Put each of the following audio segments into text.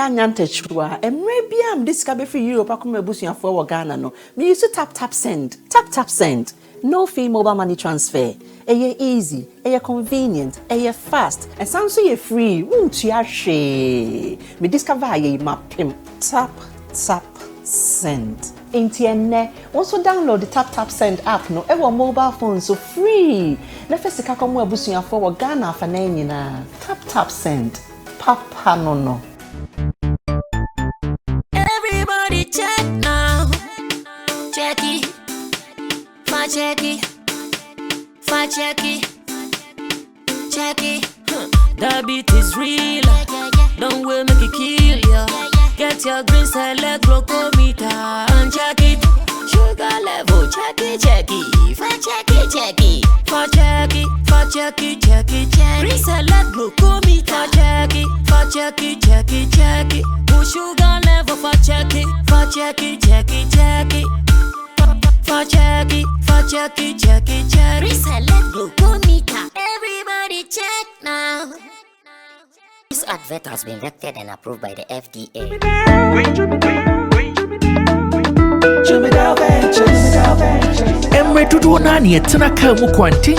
Nyantechwa maybe am discover for Europe akoma busuafo for Ghana no me use tap send no fee mobile money transfer easy convenient fast and sounds so free won't you she me discover mapim tap send Intienne also download the tap send app no ever mobile phone so free na first ka komo abusuafo for Ghana fa na nyina tap send papa no check now. Check it. That beat is real. Don't wait, make it kill ya. Get your green select glucometer and check it. Sugar level, check it. Green select glucometer, check it. Sugar level, check it. Reselect glucometer. Everybody check now. This advert has been vetted and approved by the FDA. Emre tudo nani etena ka mu kwantin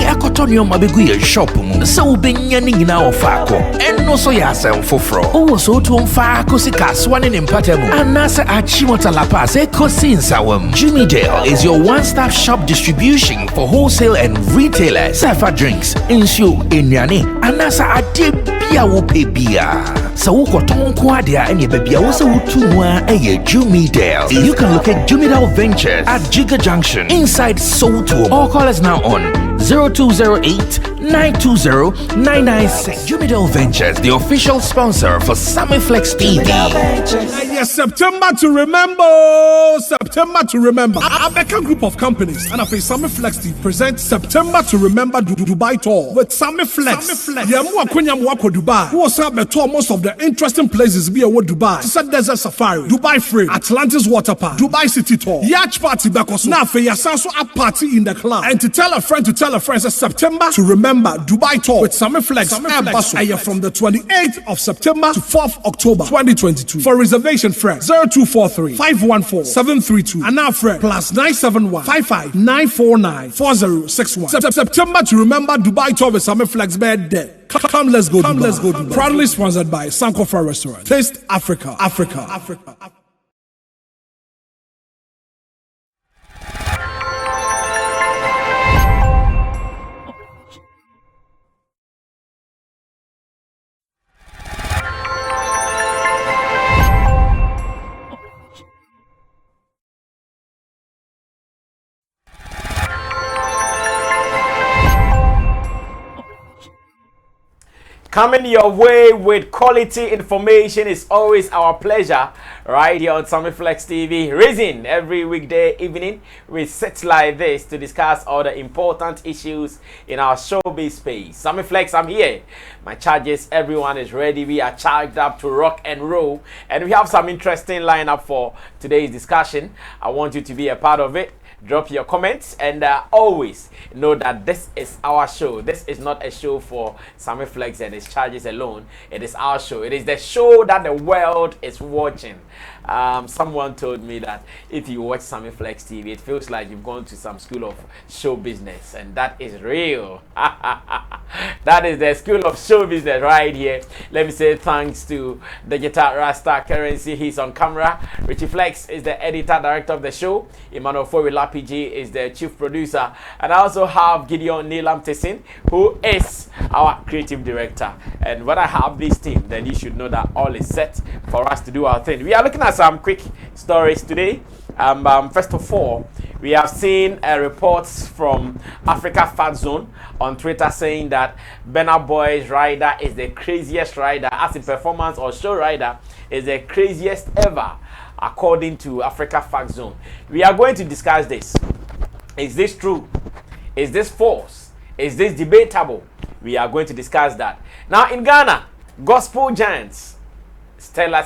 akotonyo mabegu ye shop mu se ubenya ni nyina ofako enno so ya asem foforo o so to mfa akosika swane ne mpatamu anase achimota la pass ekosi nsawam. Jimmy Dale is your one-stop shop distribution for wholesale and retailers. Safa drinks, insure, enyane anase ade bia wo pebia. So ukoton kwadia enye bebia wo se wutu mu a Jimmy Dale. You can locate Jimmy Dale Ventures at Giga Junction inside Soto. All call us now on 0208-920-996. Jimmy Dale Ventures, the official sponsor for Sammy Flex TV. Yes, September to remember. Abeka Group of Companies and Sammy Flex TV presents September to Remember Dubai Tour with Sammy Flex. Dubai. Who was tour most of the interesting places be award Dubai. Desert Safari, Dubai Free, Atlantis Water Park, Dubai City Tour, Yacht Party because now for Yasanso a party in the club. And to tell a friend it's September to Remember Dubai Tour with Sammy Flex from the 28th of September to 4th October 2022. For reservation, friend 0243-514-732 and now friend +971-55-949-4061. September to Remember Dubai Tour with Sammy Flex birthday. Come, let's go. Proudly sponsored by Sankofa Restaurant. Taste Africa. Coming your way with quality information is always our pleasure right here on Sammy Flex TV. Reason every weekday evening we sit like this to discuss all the important issues in our showbiz space. Sammy Flex, I'm here. My charges, everyone is ready. We are charged up to rock and roll, and we have some interesting lineup for today's discussion. I want you to be a part of it. Drop your comments and always know that this is our show. This is not a show for Sammy Flex and his charges alone. It is our show. It is the show that the world is watching. Someone told me that if you watch Sammy Flex TV, it feels like you've gone to some school of show business, and that is real. That is the school of show business right here. Let me say thanks to Digital Rasta Currency. He's on camera. Richie Flex is the editor director of the show. Emmanuel Fowila PG is the chief producer, and I also have Gideon Nilam Tessin, who is our creative director. And when I have this team, then you should know that all is set for us to do our thing. We are looking at some quick stories today. First of all, we have seen reports from Africa Fat Zone on Twitter saying that Burna Boy's rider is the craziest rider, as in performance or show rider, is the craziest ever, according to Africa Fat Zone. We are going to discuss this. Is this true? Is this false? Is this debatable? we are going to discuss that. Now in Ghana, gospel giants Stella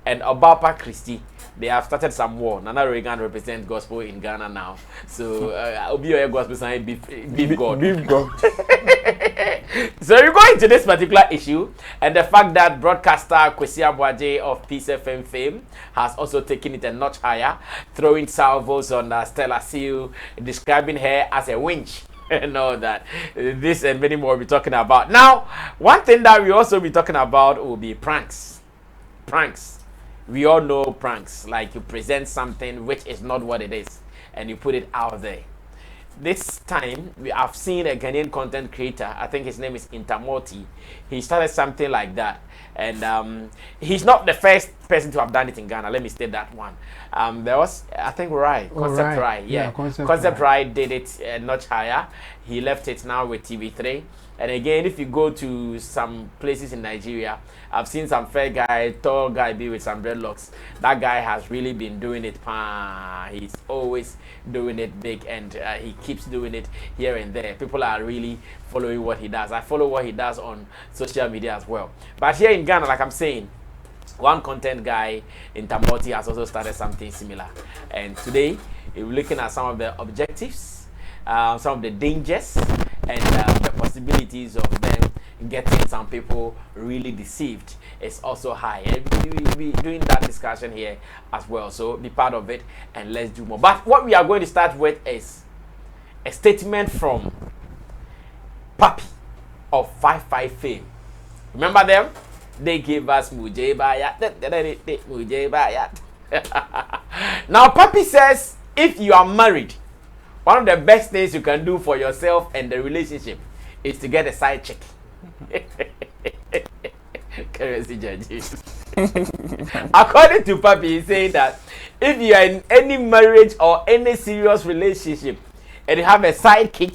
and Obaapa Christie, they have started some war. Nana Reagan represents gospel in Ghana now. So, Obi gospel sign beef God. Beef God. So, you go into this particular issue and the fact that broadcaster Aboagye of Peace FM fame has also taken it a notch higher, throwing salvos on Stella, describing her as a winch. And all that. This and many more we'll be talking about. Now, one thing that we also be talking about will be pranks. Pranks. We all know pranks, like you present something which is not what it is and you put it out there. This time we have seen a Ghanaian content creator, I think his name is Intermorty. He started something like that, and he's not the first person to have done it in Ghana. Let me state that one. There was, I think, Concept Rai. Yeah, Concept Rai did it notch higher. He left it now with TV3. And again, if you go to some places in Nigeria, I've seen some fair guy, tall guy be with some dreadlocks. That guy has really been doing it. He's always doing it big, and he keeps doing it here and there. People are really following what he does. I follow what he does on social media as well. But here in Ghana, like I'm saying, one content guy in Tamoti has also started something similar. And today, we're looking at some of the objectives, some of the dangers, and the possibilities of them getting some people really deceived is also high. And we'll be doing that discussion here as well. So be part of it and let's do more. But what we are going to start with is a statement from Papi of 55 fame. Remember them? They gave us Mujay Bayat. Mujay Bayat. Now Papi says, if you are married, one of the best things you can do for yourself and the relationship is to get a side chick. According to Papi, he's saying that if you are in any marriage or any serious relationship and you have a side chick,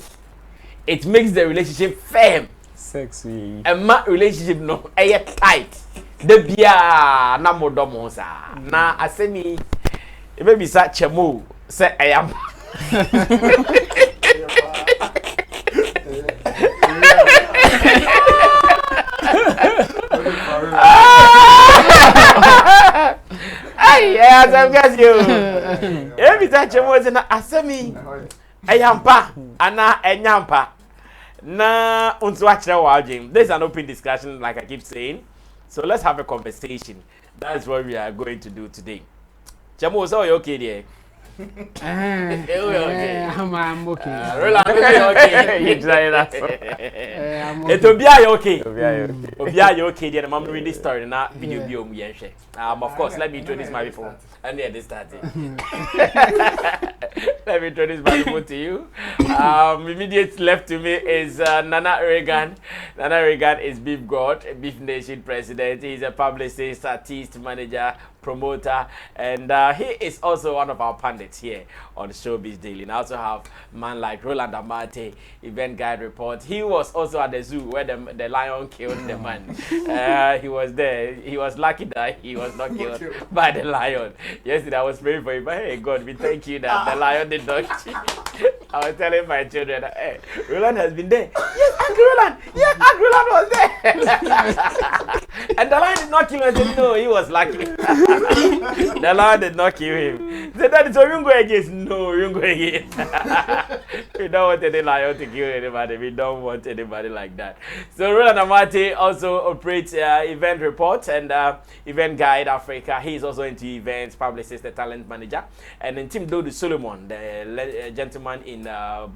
it makes the relationship firm. Sexy. A relationship no air tight. The bia na modomo sa. Na asemi e be bi sa chemu say I am. Yes, I'm guess you. Every time you was in asemi, ayampa, ana enyampa. Na unsuachira wajim. This is an open discussion, like I keep saying. So let's have a conversation. That's what we are going to do today. Chamo, so you okay there? I'm okay. You try that. It will be okay. Be okay. Then I'm reading this story now. Video be of course, let me introduce my people. And yeah, this started. Let me introduce my people to you. Immediate left to me is Nana Reagan. Nana Reagan is Beef God, Beef Nation president. He's a publicist, artist, manager, promoter, and he is also one of our pundits here on Showbiz Daily. And I also have man like Roland Amate, event guide report. He was also at the zoo where the lion killed the man. He was there. He was lucky that he was not killed by the lion. Yesterday I was praying for him, but hey God, we thank you that the lion did not kill. I was telling my children, hey, Roland has been there. Yes, Uncle Roland. Yes, Uncle Roland was there. And the lion did not kill him. I said, no, he was lucky. The lion did not kill him. He said, Daddy, so you won't go again? No, you won't go again. We don't want any lion to kill anybody. We don't want anybody like that. So Roland Amate also operates event report and event guide Africa. He's also into events, publicist, the talent manager. And then Tim Dodu Solomon, the gentleman in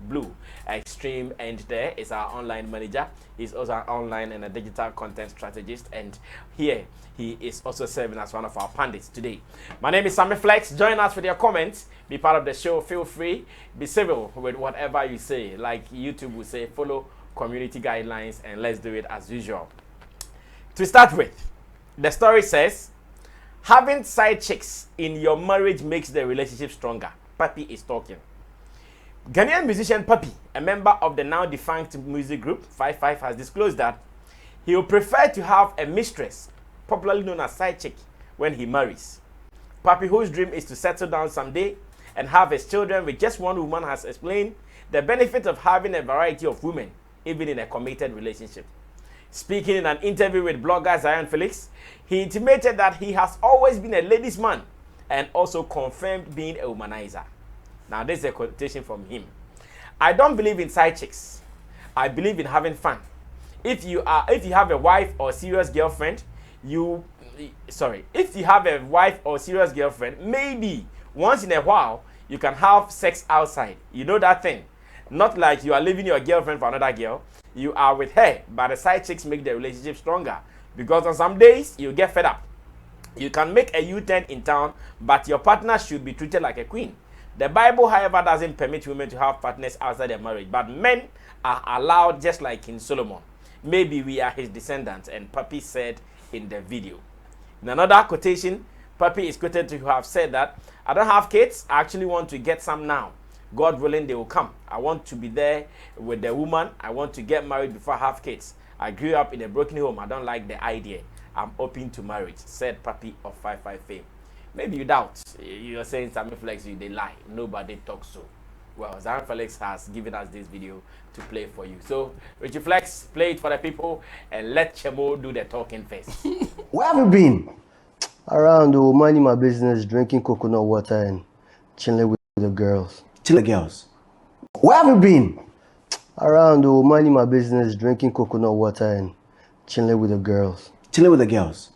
blue, extreme end there, is our online manager. He's also an online and a digital content strategist. And here, he is also serving as one of our pundits today. My name is Sammy Flex. Join us with your comments. Be part of the show. Feel free. Be civil with whatever you say. Like YouTube will say, follow community guidelines and let's do it as usual. To start with, the story says, having side chicks in your marriage makes the relationship stronger. Papi is talking. Ghanaian musician Papi, a member of the now defunct music group 55, has disclosed that he would prefer to have a mistress, popularly known as side chick, when he marries. Papi, whose dream is to settle down someday and have his children with just one woman, has explained the benefit of having a variety of women even in a committed relationship. Speaking in an interview with blogger Zion Felix, he intimated that he has always been a ladies' man and also confirmed being a womanizer. Now, this is a quotation from him. I don't believe in side chicks. I believe in having fun. If you have a wife or serious girlfriend, maybe once in a while you can have sex outside. You know that thing. Not like you are leaving your girlfriend for another girl. You are with her, but the side chicks make the relationship stronger. Because on some days, you get fed up. You can make a U-turn in town, but your partner should be treated like a queen. The Bible, however, doesn't permit women to have partners outside their marriage, but men are allowed just like King Solomon. Maybe we are his descendants, and Papi said in the video. In another quotation, Papi is quoted to have said that, I don't have kids, I actually want to get some now. God willing, they will come. I want to be there with the woman. I want to get married before I have kids. I grew up in a broken home. I don't like the idea. I'm open to marriage, said Papi of 55 fame. Maybe you doubt. You're saying Sammy Flex, they lie. Nobody talks so. Well, Sammy Flex has given us this video to play for you. So, Richie Flex, play it for the people and let Chemo do the talking first. Where have you been? Around, minding my business, drinking coconut water and chilling with the girls. Chilling girls. Where have you been? Around, minding my business, drinking coconut water and chilling with the girls. Chilling with the girls.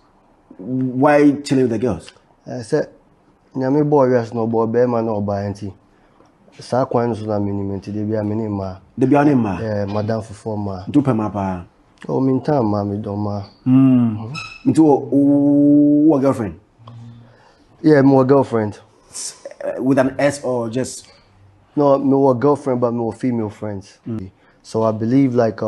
Why chilling with the girls? I said, Nyame boy, yes, no boy, bear man, no buy auntie. Sa kwan so na minimenti de bia me ma. De bia ne ma. Madam for ma. Do pema pa. Oh, minta ma me do ma. Into a girlfriend. Yeah, more girlfriend. With an S or just no, more girlfriend but more female friends. So I believe like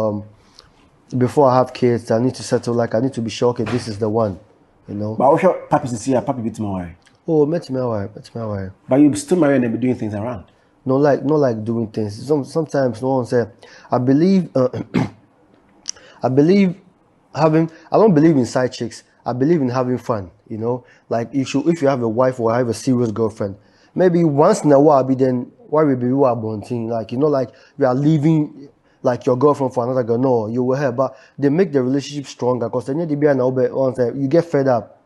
before I have kids, I need to settle, like I need to be sure okay, this is the one, you know. But I'm sure Papi is here, Papi bit more. Oh, met me away. But you still married and be doing things around. No, like doing things. Sometimes no one say. I believe. I don't believe in side chicks. I believe in having fun. You know, like if you have a wife or have a serious girlfriend, maybe once in a while, be then why we be wanting, like you know, like you are leaving like your girlfriend for another girl. No, you will have, but they make the relationship stronger because then you get fed up.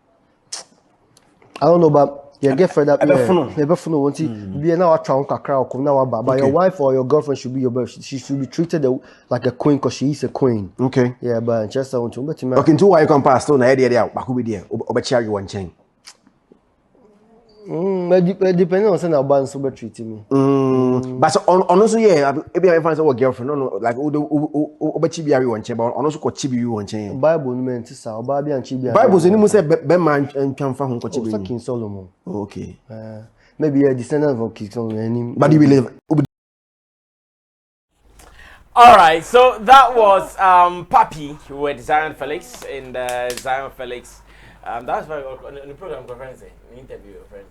I don't know, but you get fed up. But your wife or your girlfriend should be she should be treated like a queen because she is a queen. Okay. Yeah, but just want to okay, two why you come past on idea there. Baku be there. Obachi you one chain. Depending on saying about so be treating me. But on also yeah, maybe I find some girlfriend. No, like obachi be one chain, but on also ko chibi you one chain. Bible no mean say Obaapa and chibi. Bible say ni mo say be man can fa hon ko chibi. King Solomon. Okay. Maybe a descendant of King Solomon. But you believe. All right, so that was Papi with Zion Felix in the Zion Felix. That's why on the program conference, interview friends.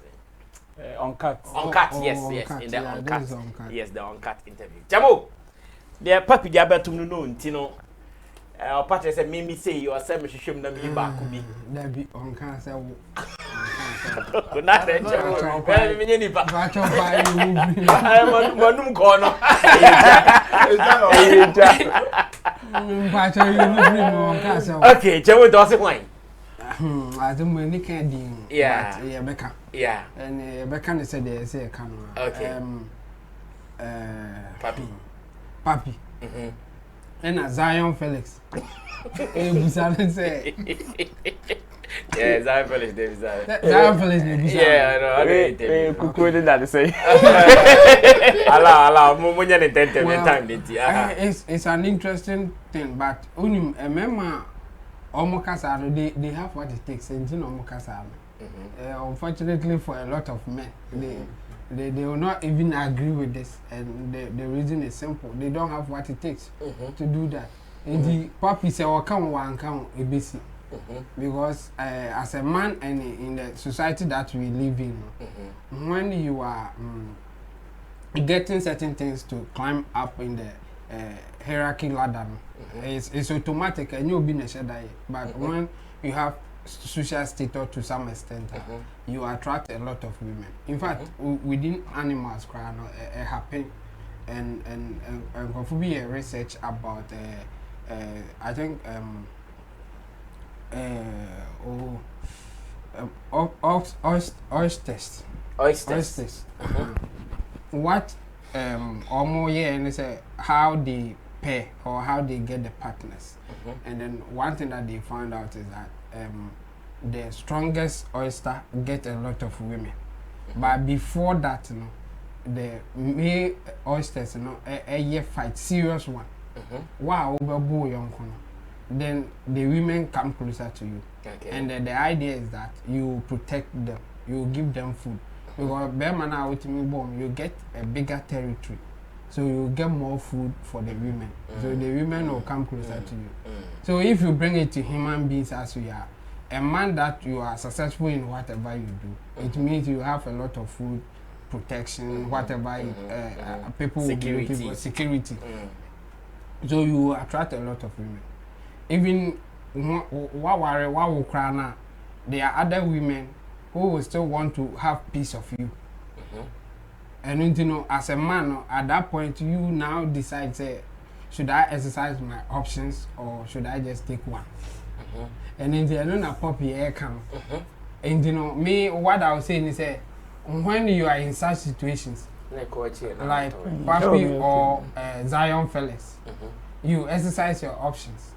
Uncut. Uncut, yes, Uncut. in the Yeah, uncut. is uncut. Yes, the uncut interview. Jamo, the Papi Diabetum no, Tino. Patrick said, Mimi say you are saying, Mishim na me back could be. There be uncut. Good night, Jamo. Well, Mini back. Manum corner. Okay, Jamo doesn't wine. I don't know any candy. Yeah. Yeah, Becca. Yeah. And Becca said they say a can. Okay. Papi. And Zion Felix. Say. Yeah, Zion Felix, David Zion Felix. Yeah, I know. Kuku that say. Allow, Momonia time. It's an interesting thing, but only a member. Omokasa, they have what it takes, and Omokasa. Unfortunately, for a lot of men, they will not even agree with this, and the reason is simple: they don't have what it takes to do that. And the Papi say, "Oh, come one, come ABC," because as a man and in the society that we live in, when you are getting certain things to climb up in the hierarchy ladder, it's automatic and you'll be in a shadow. But when you have social status to some extent, you attract a lot of women. In fact, within animals, it happens. and could be a research about I think oysters. What almost and say how they pair or how they get the partners. And then one thing that they found out is that the strongest oyster get a lot of women. But before that, the male oysters, a fight, serious one. Wow, then the women come closer to you. Okay. And the idea is that you protect them, you give them food. Because Burma with me bomb, you get a bigger territory. So you get more food for the women. So the women will come closer to you. So if you bring it to human beings as we are, a man that you are successful in whatever you do, it means you have a lot of food, protection, whatever people will be looking for, security. So you attract a lot of women. Even there are other women who will still want to have piece of you. And you know, as a man, at that point, you now decide, say, should I exercise my options or should I just take one? And then the other puppy air come. And you know, me, what I was saying is, when you are in such situations, like Papi or Zion fellas, you exercise your options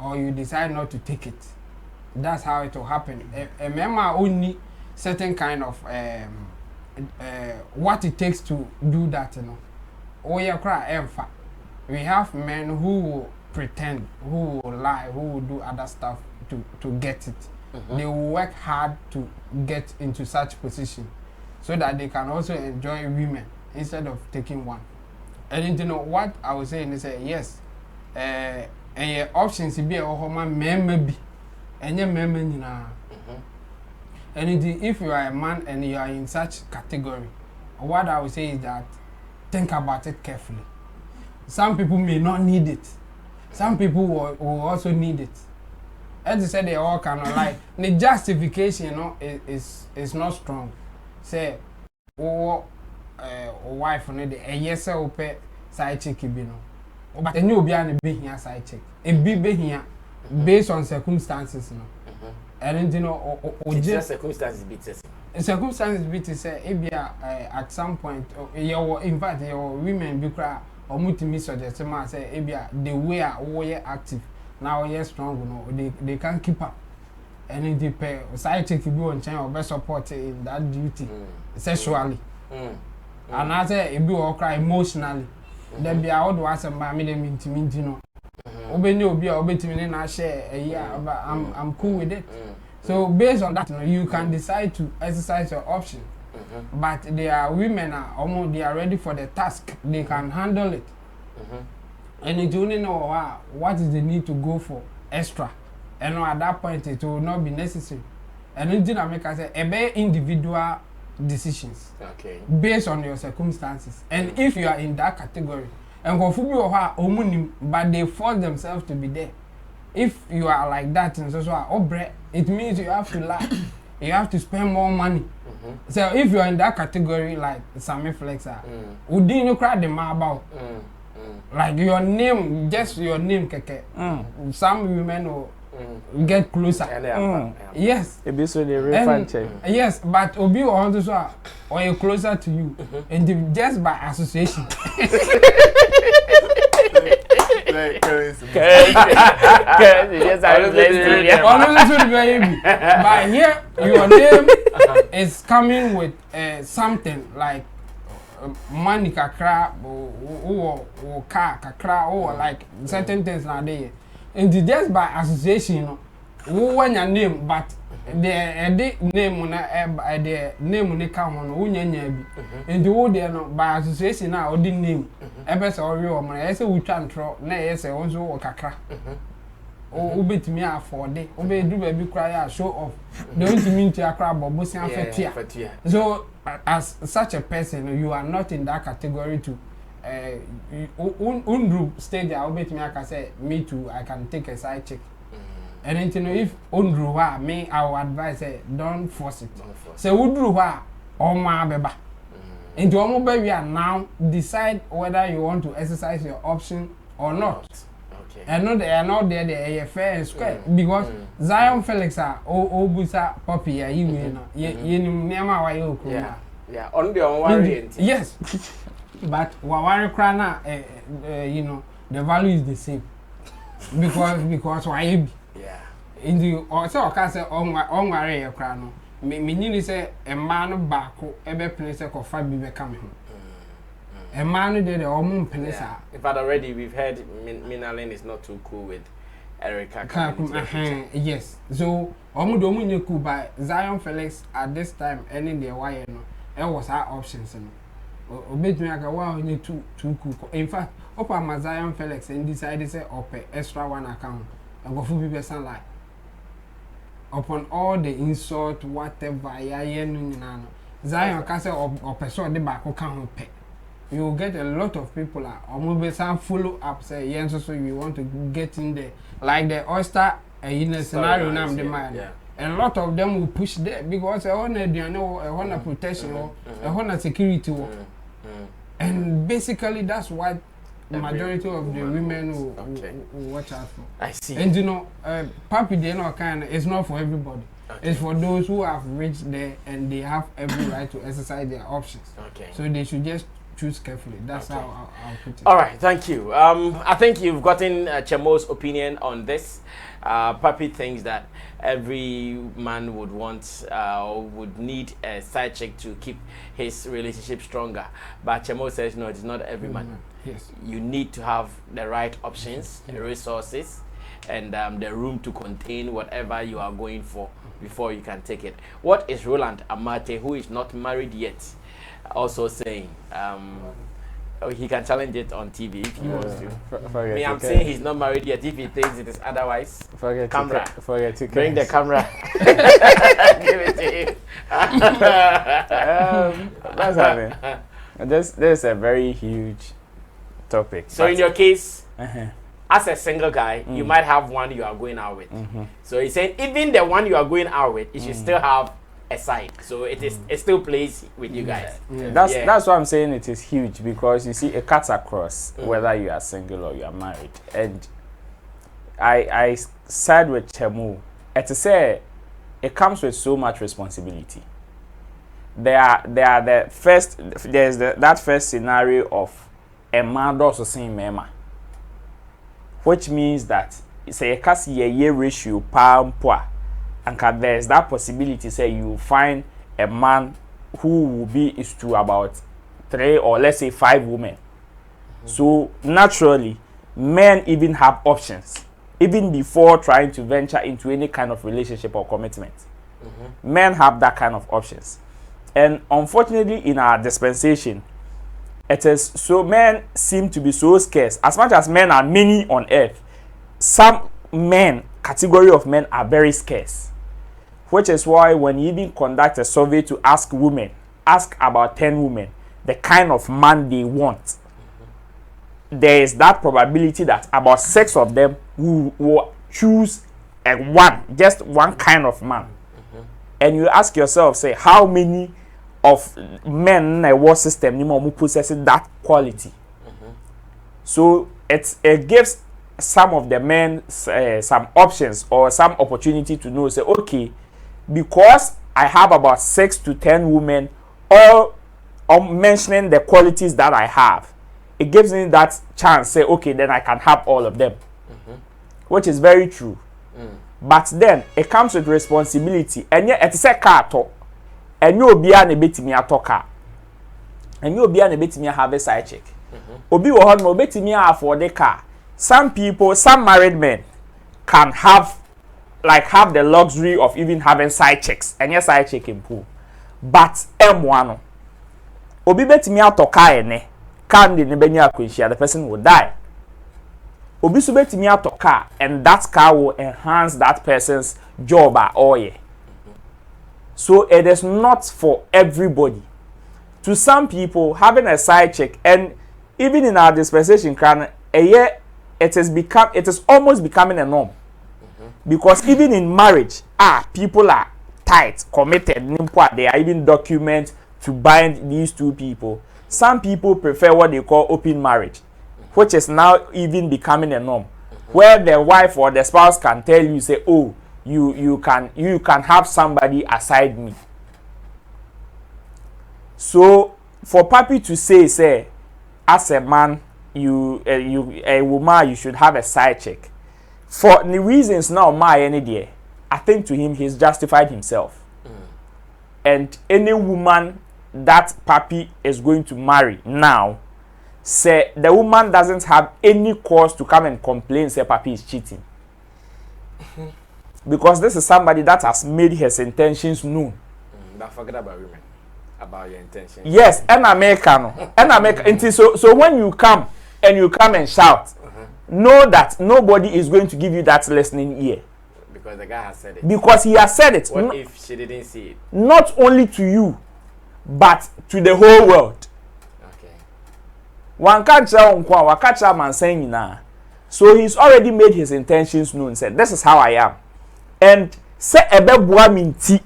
or you decide not to take it. That's how it will happen. Remember only certain kind of what it takes to do that, you know. Oh yeah, cry we have men who will pretend, who will lie, who will do other stuff to get it. They will work hard to get into such position so that they can also enjoy women instead of taking one. And you know what I was saying is yes, and your options be a woman maybe and your men and if you are a man and you are in such category, what I would say is that think about it carefully. Some people may not need it. Some people will also need it. As I said, they all kind of like the justification, you know, is not strong. Say, wife on it, a yes, I will pay side chick, you know. But then you'll be on a big here side chick. A big here based on circumstances, you know. And you know, just circumstances bitters. Circumstances bitters say, at some point, in fact, your women be cry or multi suggest say, the way are active now, yes, strong, you know, they can't keep up. And it depends. Side chick you on chain or best support in that duty sexually. And I say, if you all cry emotionally, then be out to ask about me, them intimate, you know. I share yeah, but I'm cool with it. So based on that, you know, you can decide to exercise your option. But there are women they are ready for the task. They can handle it. And you only know what is the need to go for extra. And at that point it will not be necessary. And in Jamaica say individual decisions based on your circumstances. And if you are in that category, and but they force themselves to be there. If you are like that, and it means you have to lie. You have to spend more money. So if you are in that category, like Sammy Flexer, would you cry the about? Like your name, just your name, keke. Some women will get closer. Yes. Yes, but Obi or you closer to you, and just by association. But here your name is coming with something like money kakra or car kakra or like certain things nowadays. And just by association, you know, who want your name, but the name on the name on the count on Unyan, and the old by association now or the name. Ever or you or I say we can't throw, nay, say also or kakra. Oh, bit me out for day, obey do baby cry, show off. Don't mean to a crab or bossing fatia. So, as such a person, you are not in that category to Undru stage. I'll bet me, I can say, me too, I can take a side check. And you know, if Undru me, I will advise, don't force it. So, Undru or my beba. And you almost baby now decide whether you want to exercise your option or not. Okay. And not they are not there, they are fair and square because Zion Felix are busa puppy are you know never why you yeah on the one yes but Wawari Krana you know the value is the same because why yeah in the also can say on worry krano me say a man back ebe place ko fa bi be come a man dey the omun place. In fact, already we've heard Minalin is not too cool with Erica. Yes. So, omu cool by Zion Felix at this time, any day why no, it was our options. Obetumi aka wow ni too cool. In fact, upon my Zion Felix and decided say open extra one account. I go for people sound like upon all the insult whatever Zion can say or person the back can pay. You will get a lot of people some follow up say yes so you want to get in there like the oyster in a scenario now the man a lot of them will push there because a honor protection or a honor security and basically that's what the majority of the women will watch out for. I see. And you know papi they know it's not for everybody. It's for those who have reached there and they have every right to exercise their options. So they should just choose carefully. That's how I'll put it. All right, thank you. I think you've gotten Chemo's opinion on this. Papi thinks that every man would want or would need a side chick to keep his relationship stronger. But Chemo says no, it's not every man. Yes. You need to have the right options, the resources, and the room to contain whatever you are going for before you can take it. What is Roland Amate, who is not married yet, also saying? He can challenge it on TV if he wants to. I'm saying he's not married yet. If he thinks it is otherwise, forget to bring the camera. Give it to him. That's happening. This is a very huge topic. So in your case, as a single guy, you might have one you are going out with. So he's saying even the one you are going out with, you should still have a side. So it still plays with you guys. That's why I'm saying it is huge, because you see it cuts across whether you are single or you are married. And I side with Chemu. To say it comes with so much responsibility. There's that first scenario of a man also saying mema, which means that say a cast year ratio pound poor. And there's that possibility, say you find a man who will be is to about 3 or let's say 5 women. So naturally, men even have options, even before trying to venture into any kind of relationship or commitment. Men have that kind of options, and unfortunately, in our dispensation, it is so men seem to be so scarce. As much as men are many on earth, some category of men are very scarce. Which is why when you even conduct a survey to ask about 10 women, the kind of man they want, there is that probability that about 6 of them will choose just one kind of man. And you ask yourself, say, how many of men in a war system who possess that quality? So it gives some of the men some options or some opportunity to know, say, okay, because I have about 6 to 10 women all mentioning the qualities that I have, it gives me that chance, say, okay, then I can have all of them, which is very true. But then it comes with responsibility, and yet it's a car talk, and you'll be an bit me a talker, and you'll be an bit me have a side check. Obi will no bit me for the car. Some married men can have the luxury of even having side chicks, and yes, side chick in pool. But M1 Obi bet me out to car ene can the nebenya kwishia, the person will die. Obi so bet me out to car, and that car will enhance that person's job or yeah. So it is not for everybody. To some people, having a side chick, and even in our dispensation can a year, it is almost becoming a norm. Because even in marriage, people are tight, committed, they are even document to bind these two people. Some people prefer what they call open marriage, which is now even becoming a norm, where the wife or the spouse can tell you, say, oh, you can have somebody aside me. So for Papi to say, as a man, a woman, you should have a side chick. For the reasons now, any day, I think to him he's justified himself. And any woman that Papi is going to marry now, say the woman doesn't have any cause to come and complain, say Papi is cheating. Because this is somebody that has made his intentions known. Don't forget about women, about your intentions. Yes, and American. So when you come and shout, know that nobody is going to give you that listening ear. Because the guy has said it. Because he has said it. What if she didn't see it? Not only to you, but to the whole world. Okay. One catch man saying na. So he's already made his intentions known. Said, this is how I am. And say ebebua minti.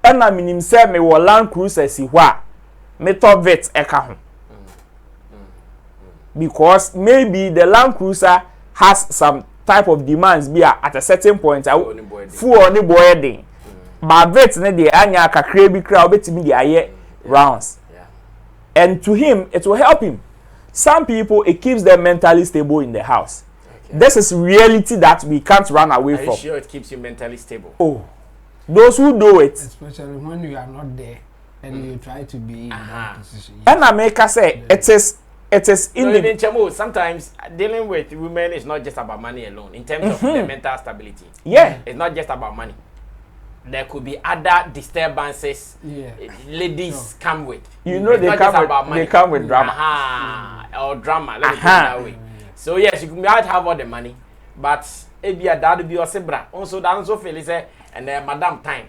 And I mean say me wo Land Cruiser si hwa. Me top vet eka ho. Because maybe the Land Cruiser has some type of demands be at a certain point. Full on the boy ding. But vet ne de anya kakra bi kra obetimi de aye rounds. And to him, it will help him. Some people, it keeps them mentally stable in the house. Okay. This is reality that we can't run away from. Are you sure it keeps you mentally stable? Oh, those who do it. Especially when you are not there and you try to be in that position. And America say it is in the Chamo, sometimes dealing with women is not just about money alone. In terms of their mental stability. Yeah. It's not just about money. There could be other disturbances ladies come with. You know, they come with drama. Or drama, let me put it that way. So yes, you might have all the money, but it be a dad be your zebra. Also, that also feel is and then madam time.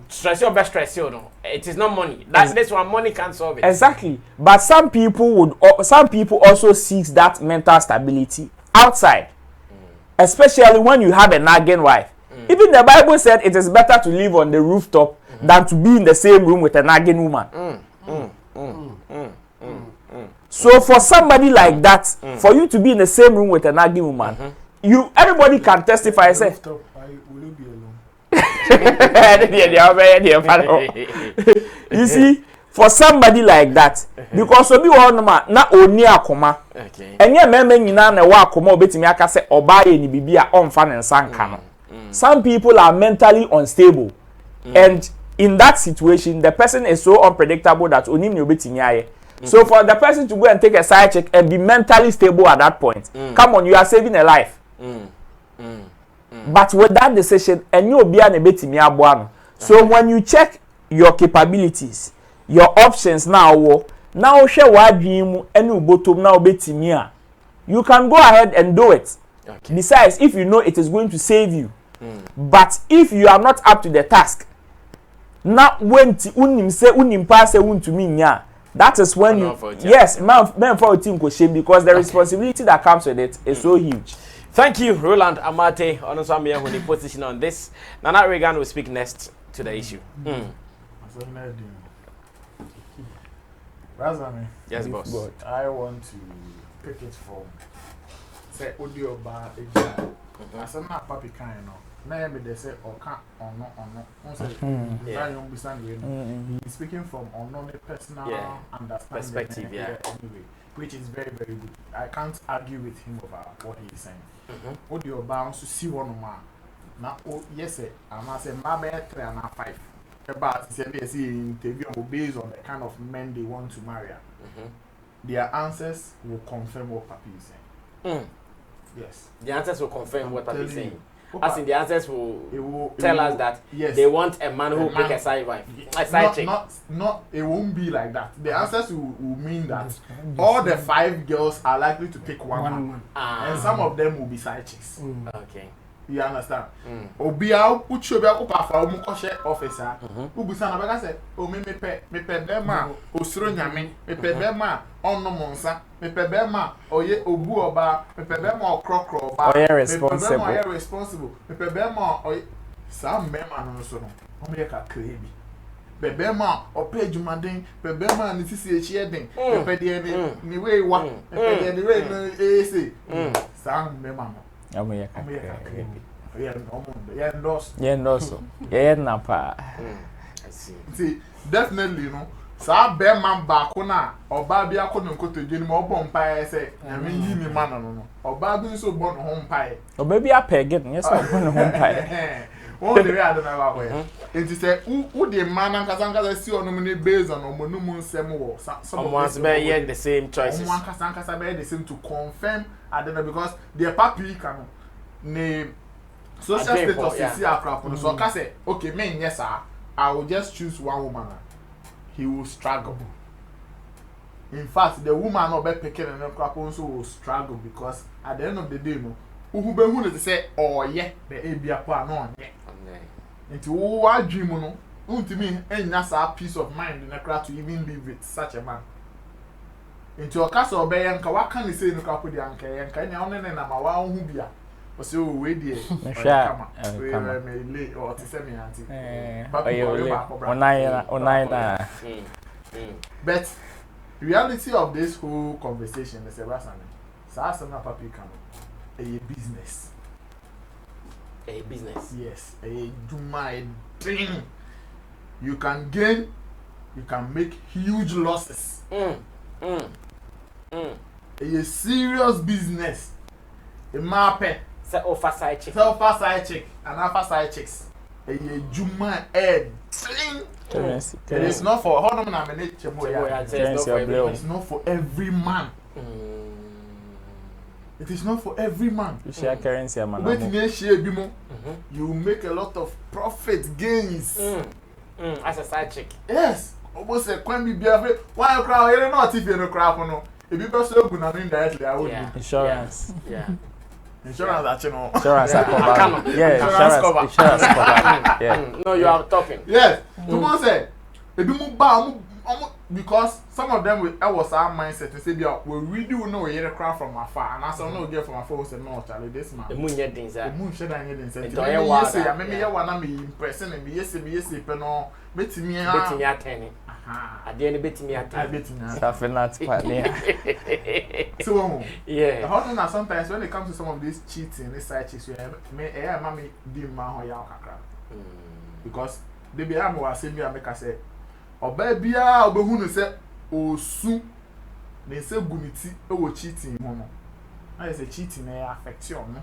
Stress your best stress, you know. It is not money. That's why money can't solve it. Exactly. But some people also seek that mental stability outside. Especially when you have a nagging wife. Even the Bible said it is better to live on the rooftop than to be in the same room with a nagging woman. So for somebody like that, for you to be in the same room with a nagging woman, everybody can testify. Say, will you be alone? You see, for somebody like that, because obi won na oni akoma. Enye meme nyina na wa akoma obetimi aka se Obaye ni bibia onfa ne nsanka no. Some people are mentally unstable. And in that situation, the person is so unpredictable that onim ni obetimi aye. So for the person to go and take a side check and be mentally stable at that point, come on, you are saving a life. But with that decision, and you be an ebetimi aboa no. So when you check your capabilities, your options now share what dream any bottom now betimi a, you can go ahead and do it. Okay. Besides, if you know it is going to save you. But if you are not up to the task, now when that is when you man for team shame, because the responsibility that comes with it is so huge. Thank you, Roland Amate, Onoswamia, for the position on this. Nana Regan will speak next to the issue. Razami. Yes, boss. I want to pick it from say Obaapa. I said not Papi kind of. Now they say or he's speaking from unknown personal understanding perspective, anyway, which is very, very good. I can't argue with him about what he's saying. Obaapa to see one more. Now, yes, sir. I'm not saying my 3 and 5. But see interview based on the kind of men they want to marry. Their answers will confirm what Papi is saying. Yes. The answers will confirm what Papi is saying. As in the answers will tell us that they want a man who will pick a side wife, a side chick. Not it won't be like that. The answers will mean that all the 5 girls are likely to pick one man. And some of them will be side chicks. Okay. You understand? Obia uchobia upafa omukoshe officer. Ubusa na bega say, "O me pe bema osuro nyame, me pe bema onno monsa, me pe bema oye obu oba, me pe bema okrokro oba, oye responsible. Me pe bema responsible, me pe bema oye some bema no so no. O me ka krebi. bebema ope adwumaden bebema ne sisi echi eden bebede ni we wa bebede ni we no ese sa mema no Amoye endorsed. Yeah, napa. I see. Definitely, Sa be man back na oba bia ko no nkoto dwenu ma obo mpae se na me yi ni man no. Oba bi so bo no ho mpae. Oba bi apege yes obo no ho mpae. Won dey ade na wa ko. Enti se u dey man nkasa si onum ni based on omonum nsem wo. Some ones be hear the same choices. One nkasa be the same to confirm adena because the papi kan ne social status is here crap so ka say okay men yes sir I will just choose one woman. He will struggle. In fact, the woman no be picking and crap also will struggle because at the end of the day, no, who be who to say, oh yeah, the abia pa no yeah. Into what dream no, ultimately, ain't that's a peace of mind in a crowd to even live with such a man. Into a castle be yanka, what can you say no crap with the anka yanka? Nya only na ma wa hu bia. So we dey. We me or to say me auntie. But the reality of this whole conversation is about something. So na papi come a business. A business. Yes, a duma thing. You can gain, you can make huge losses. A serious business. A mape. Say offer side chick. And alpha side chicks. A juma head. It is not for it's not for every man. It is not for every man. You share currency, man. You make a lot of profit gains. As a side chick. Yes. Almost a can be beer. Why you cry? You're not if you're no crap no. If you pass so good indirectly, I would. Insurance. Yeah. Insurance actually. Insurance cover. Yeah, insurance cover. Yeah. No, you are talking. Yes. Tomorrow say, if you move back, because some of them I was our mindset and say, "Yeah, we really will know you cry from afar." And I said, "No, get from afar." Say, "No, Charlie, this man." The moon yet things. The moon shed and yet things. Yes, I maybe you wanna be impressing and be yes, but no, bet me attending. I didn't bet me attending. So, yeah. The hard thing is sometimes when it comes to some of these cheating, these side chicks, mommy be my hoya because they be able to say me and make us say, "Oh baby, ah, but who say oh su?" They say guniti, oh cheating, mono. I say cheating, affect you, no.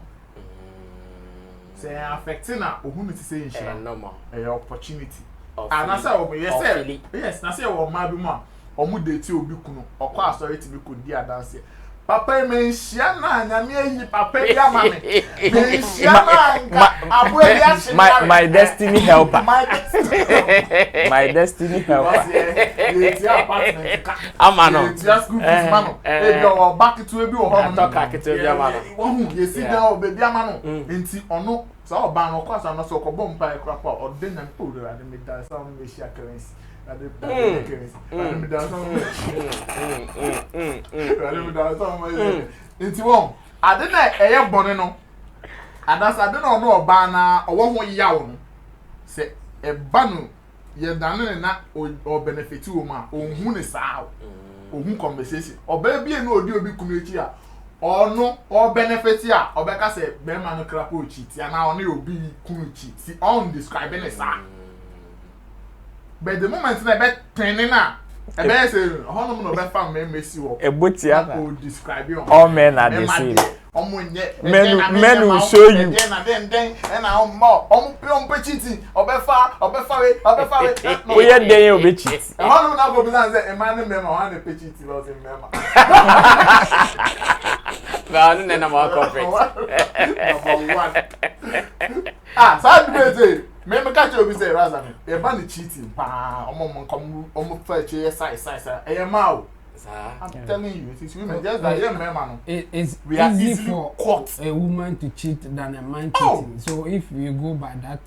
Say affecting na, oh who say insurance, normal, opportunity. And I say, oh yes, I say, oh my bima, oh mu date obi kuno, or class sorry to be could dear dance. Papa me shiana nyame papa ya mame me shiana my destiny helper my destiny helper amano just good mano e go back to ebi o ho talk akete bi amano won hu ye si down obebi amano enti ono so oba no kwasa no so ko bom pa e krapa o de nyam po de ade me dance am me share currency. It's wrong. I didn't a bonnet. And as I don't know about now, or one yawn. Say a banu, ye done not or benefit to ma, or who is out, or who conversation, or baby and no deal be community, or no, or benefit ya, or Becca said, Beman crapo cheat, and now only will be community. See, on describing a sign. But the moment I bet turning up, I bet say, "How no be found me messy work." A butcher will describe you. All men are the same. Men will show you. Then, and I'm more. Cheating. We are there, you'll be cheating. How no go be say a man member, how the cheating was in member. No, no, more corporate. Number one. So me catch you be say Razan. E ban the cheating pa omo fetch size. I'm telling you, it is women just like young men man. It's we are easy easily for caught. A woman to cheat than a man cheating. So if you go by that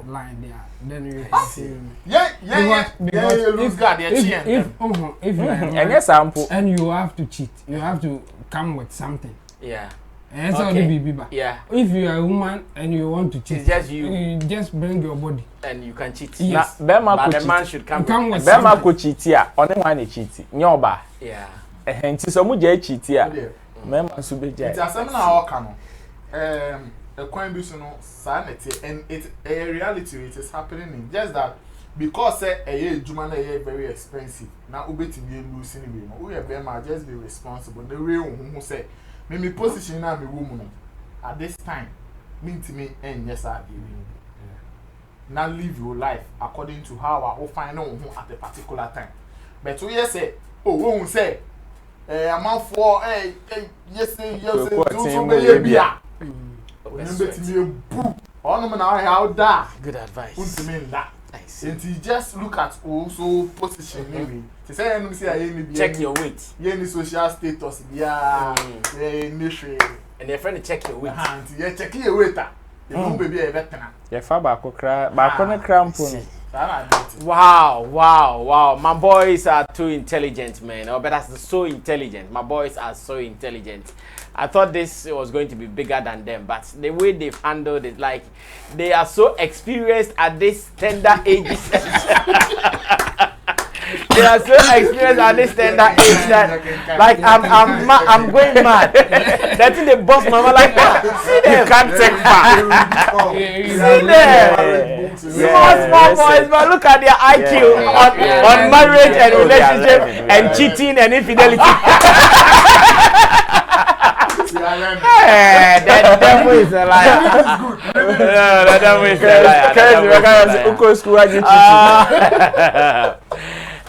line there, then you see. Yeah, lose God, if you are an example and you have to cheat, you have to come with something. Yeah. It's all the baby. Yeah. If you are a woman and you want to cheat, it's just you just bring your body. And you can cheat. Yes. But the man should come with Bema ko cheat here. Only one cheat. Nyoba. Yeah. Nti so mu je cheat here. Mema so be je. It's a seminar all canon. A coin business sanity and it's a reality. It is happening in just that because a year Juma very expensive. Now Uber to be losing anyway. We are just be responsible. The real who say me position now me woman at this time mean to me and yes I do. Now live your life according to how I will find out at a particular time. But we say, oh, we won't say, I'm out for yes, good advice. And you just look at also position maybe. To say check your weight. Any social status, yeah, and your friend check your weight. Yeah, check your weight. You know, baby, a veteran. Ye fa ba ko ne crampo. Wow. My boys are too intelligent, man. Oh, but that's so intelligent. My boys are so intelligent. I thought this was going to be bigger than them, but the way they've handled it, like they are so experienced at this tender age. They are so experienced at this tender age that, like, I'm going mad. That's in the boss mama like, see them. You can't take back. See them. Small boys, but look at their IQ on marriage and relationship and cheating and infidelity. The devil is a liar. The devil is a liar.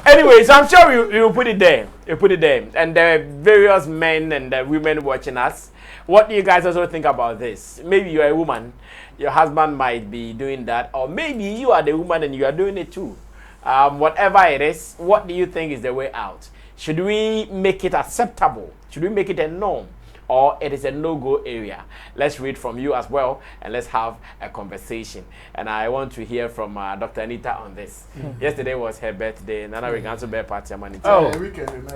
Anyway, so I'm sure we will put it there. You put it there. And the various men and the women watching us, what do you guys also think about this? Maybe you're a woman, your husband might be doing that, or maybe you are the woman and you are doing it too. Whatever it is, what do you think is the way out? Should we make it acceptable? Should we make it a norm? Or it is a no-go area? Let's read from you as well, and let's have a conversation. And I want to hear from Dr. Anita on this. Yesterday was her birthday. Nana Reganso birthday party. Oh,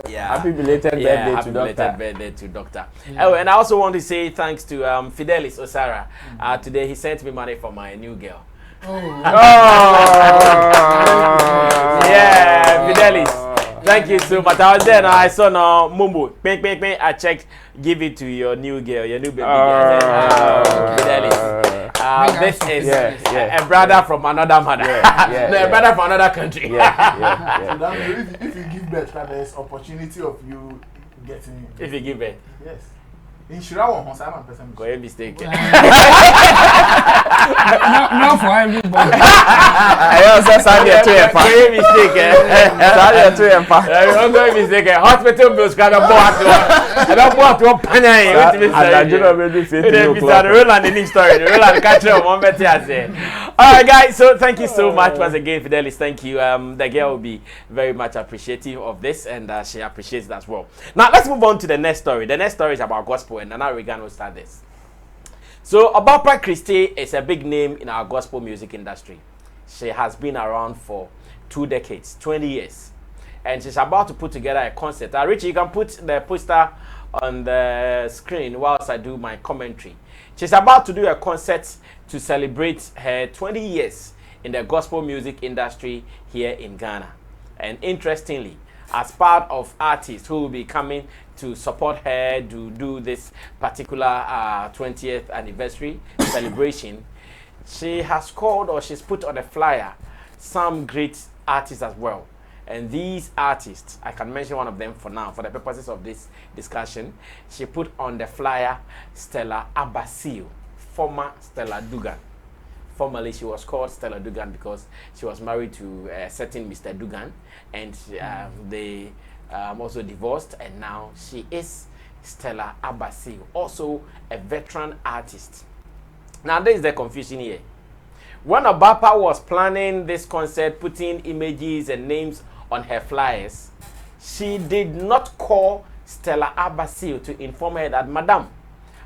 yeah. Happy belated birthday to Doctor. Oh, and I also want to say thanks to Fidelis Osara. Today he sent me money for my new girl. Yeah, Fidelis. Thank you so much. I was there now. I saw now Mumbo. Ping. I checked. Give it to your new girl, your new baby girl. This is a brother from another mother. A brother from another country. So that if you give birth, there's opportunity of you getting. If you give birth. Yes. In Shirawa, person. Go ahead, mistake. No for everybody. I also saw you too. Go ahead, mistake. Don't go mistake. Hospital bills can be bought. I don't want to open it. Roland in this story. Roland catch up one better as all right, guys. So thank you so much once again, Fidelis. Thank you. The girl will be very much appreciative of this, and she appreciates it as well. Now let's move on to the next story. The next story is about gospel, and Nana Regan will start this. So Obaapa Christie is a big name in our gospel music industry. She has been around for 2 decades, 20 years. And she's about to put together a concert. Richie, you can put the poster on the screen whilst I do my commentary. She's about to do a concert to celebrate her 20 years in the gospel music industry here in Ghana. And interestingly, as part of artists who will be coming to support her to do this particular 20th anniversary celebration, she has called, or she's put on a flyer, some great artists as well. And these artists, I can mention one of them for now, for the purposes of this discussion. She put on the flyer Stella Abasio, former Stella Dugan. Formerly, she was called Stella Dugan because she was married to a certain Mr. Dugan, and they also divorced, and now she is Stella Abasio, also a veteran artist. Now, there is the confusion here. When Obaapa was planning this concert, putting images and names on her flyers, she did not call Stella Abasio to inform her that, Madam,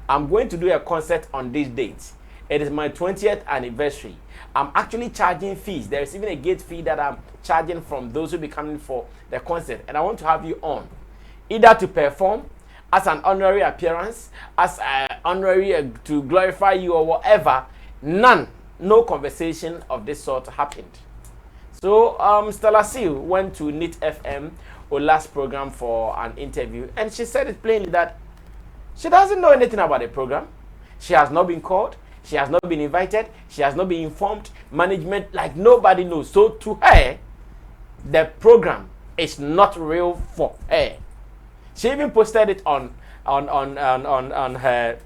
I'm going to do a concert on this date. It is my 20th anniversary. I'm actually charging fees. There is even a gate fee that I'm charging from those who be coming for the concert. And I want to have you on, either to perform as an honorary appearance, as honorary to glorify you or whatever. None. No conversation of this sort happened. So Stella Seal went to NIT FM or last program for an interview, and she said it plainly that she doesn't know anything about the program. She has not been called. She has not been invited. She has not been informed. Management, like nobody knows. So to her, the program is not real for her. She even posted it on her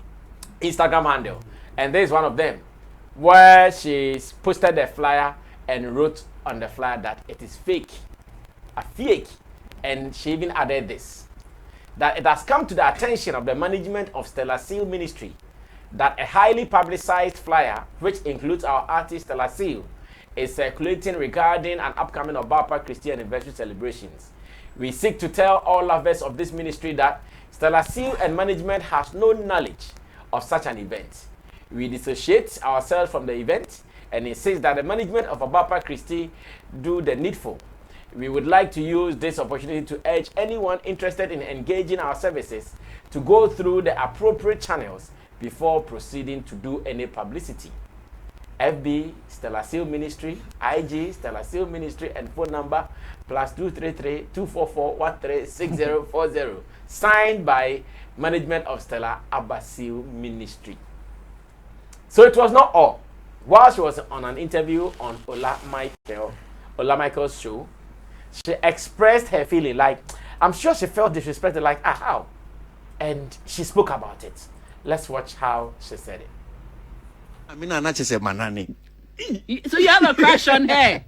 Instagram handle, and there is one of them where she posted the flyer and wrote on the flyer that it is fake, a fake, and she even added this, that it has come to the attention of the management of Stella Seal Ministry that a highly publicized flyer, which includes our artist Stella Seal, is circulating regarding an upcoming Obaapa Christian anniversary celebrations. We seek to tell all lovers of this ministry that Stella Seal and management has no knowledge of such an event. We dissociate ourselves from the event and insist that the management of Obaapa Christi do the needful. We would like to use this opportunity to urge anyone interested in engaging our services to go through the appropriate channels before proceeding to do any publicity. FB Stella Seal Ministry, IG Stella Seal Ministry, and phone number +233 244 136040. Signed by management of Stella Abba Seal Ministry. So it was not all. While she was on an interview on Ola Michael's show, she expressed her feeling like, I'm sure she felt disrespected, like, how? And she spoke about it. Let's watch how she said it. I mean, I'm not just a manani. So you have a crush on her?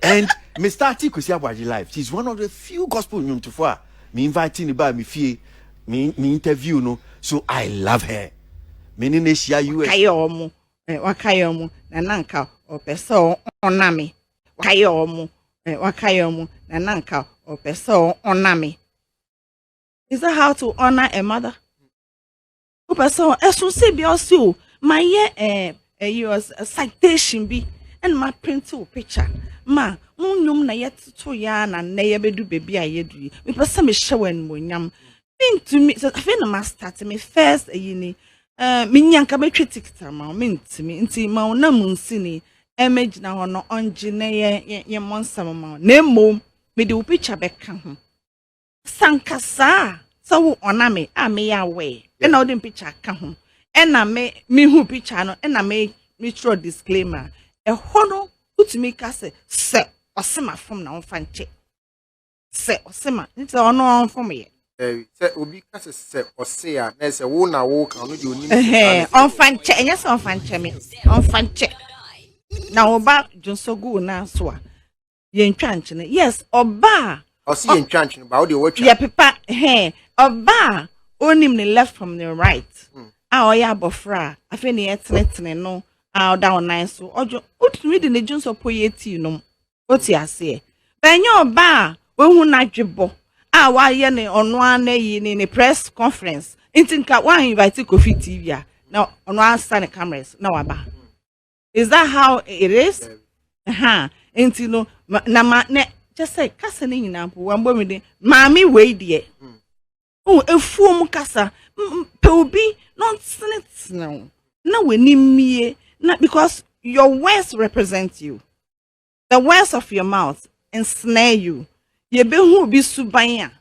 And me starting to see Aboagye live. She's one of the few gospel room to far. Me inviting about me fee, me interview no. So I love her. Me ni share you. Kayomu, wakayomu, nananka opeso onami. Wakayomu, wakayomu, nananka opeso onami. Is that how to honor a mother? Opeso esu se bi osu. My yours a citation be and my print to picture. Ma, moon na yet to yan and never do baby I do. We pass some showing when yam. Mean to me, so I feel a master to me first a yini. Minyanka be critic tama, mean to me, inti ma namun sini, image now no engineer ye monster ma. Nemo, me do picture back come. Sankasa, so honor me, I may away. And all the picture come. And I may me who picture no, and I may me throw disclaimer. A hono put me case se or sema from now fanche. Se or sema, it's a honor for me. Say obi case se or say a nurse a wona walk on you. On fanche, and yes, on fanche me. On fanche. Now about John so good now, so yen tranching. Yes, oba. Or see in tranching about the watch. Yeah, papa, hey, oba. Only left from the right. Ya bofra afeni etnetne no down nice so ojo otumi de ne junso poyeti no oti ase benye oba wehu na dwebo wa ye ne ono ana yi ne press conference intinka wa invite Kofi TV na ono answer the cameras na waba. Is that how it is? Inti no na ma ne just say kasa ne nyina po wambo me de maami we de efuom kasa Peobi nonsense now. Now we need me not because your words represent you. The words of your mouth ensnare you. Ye be who be subanya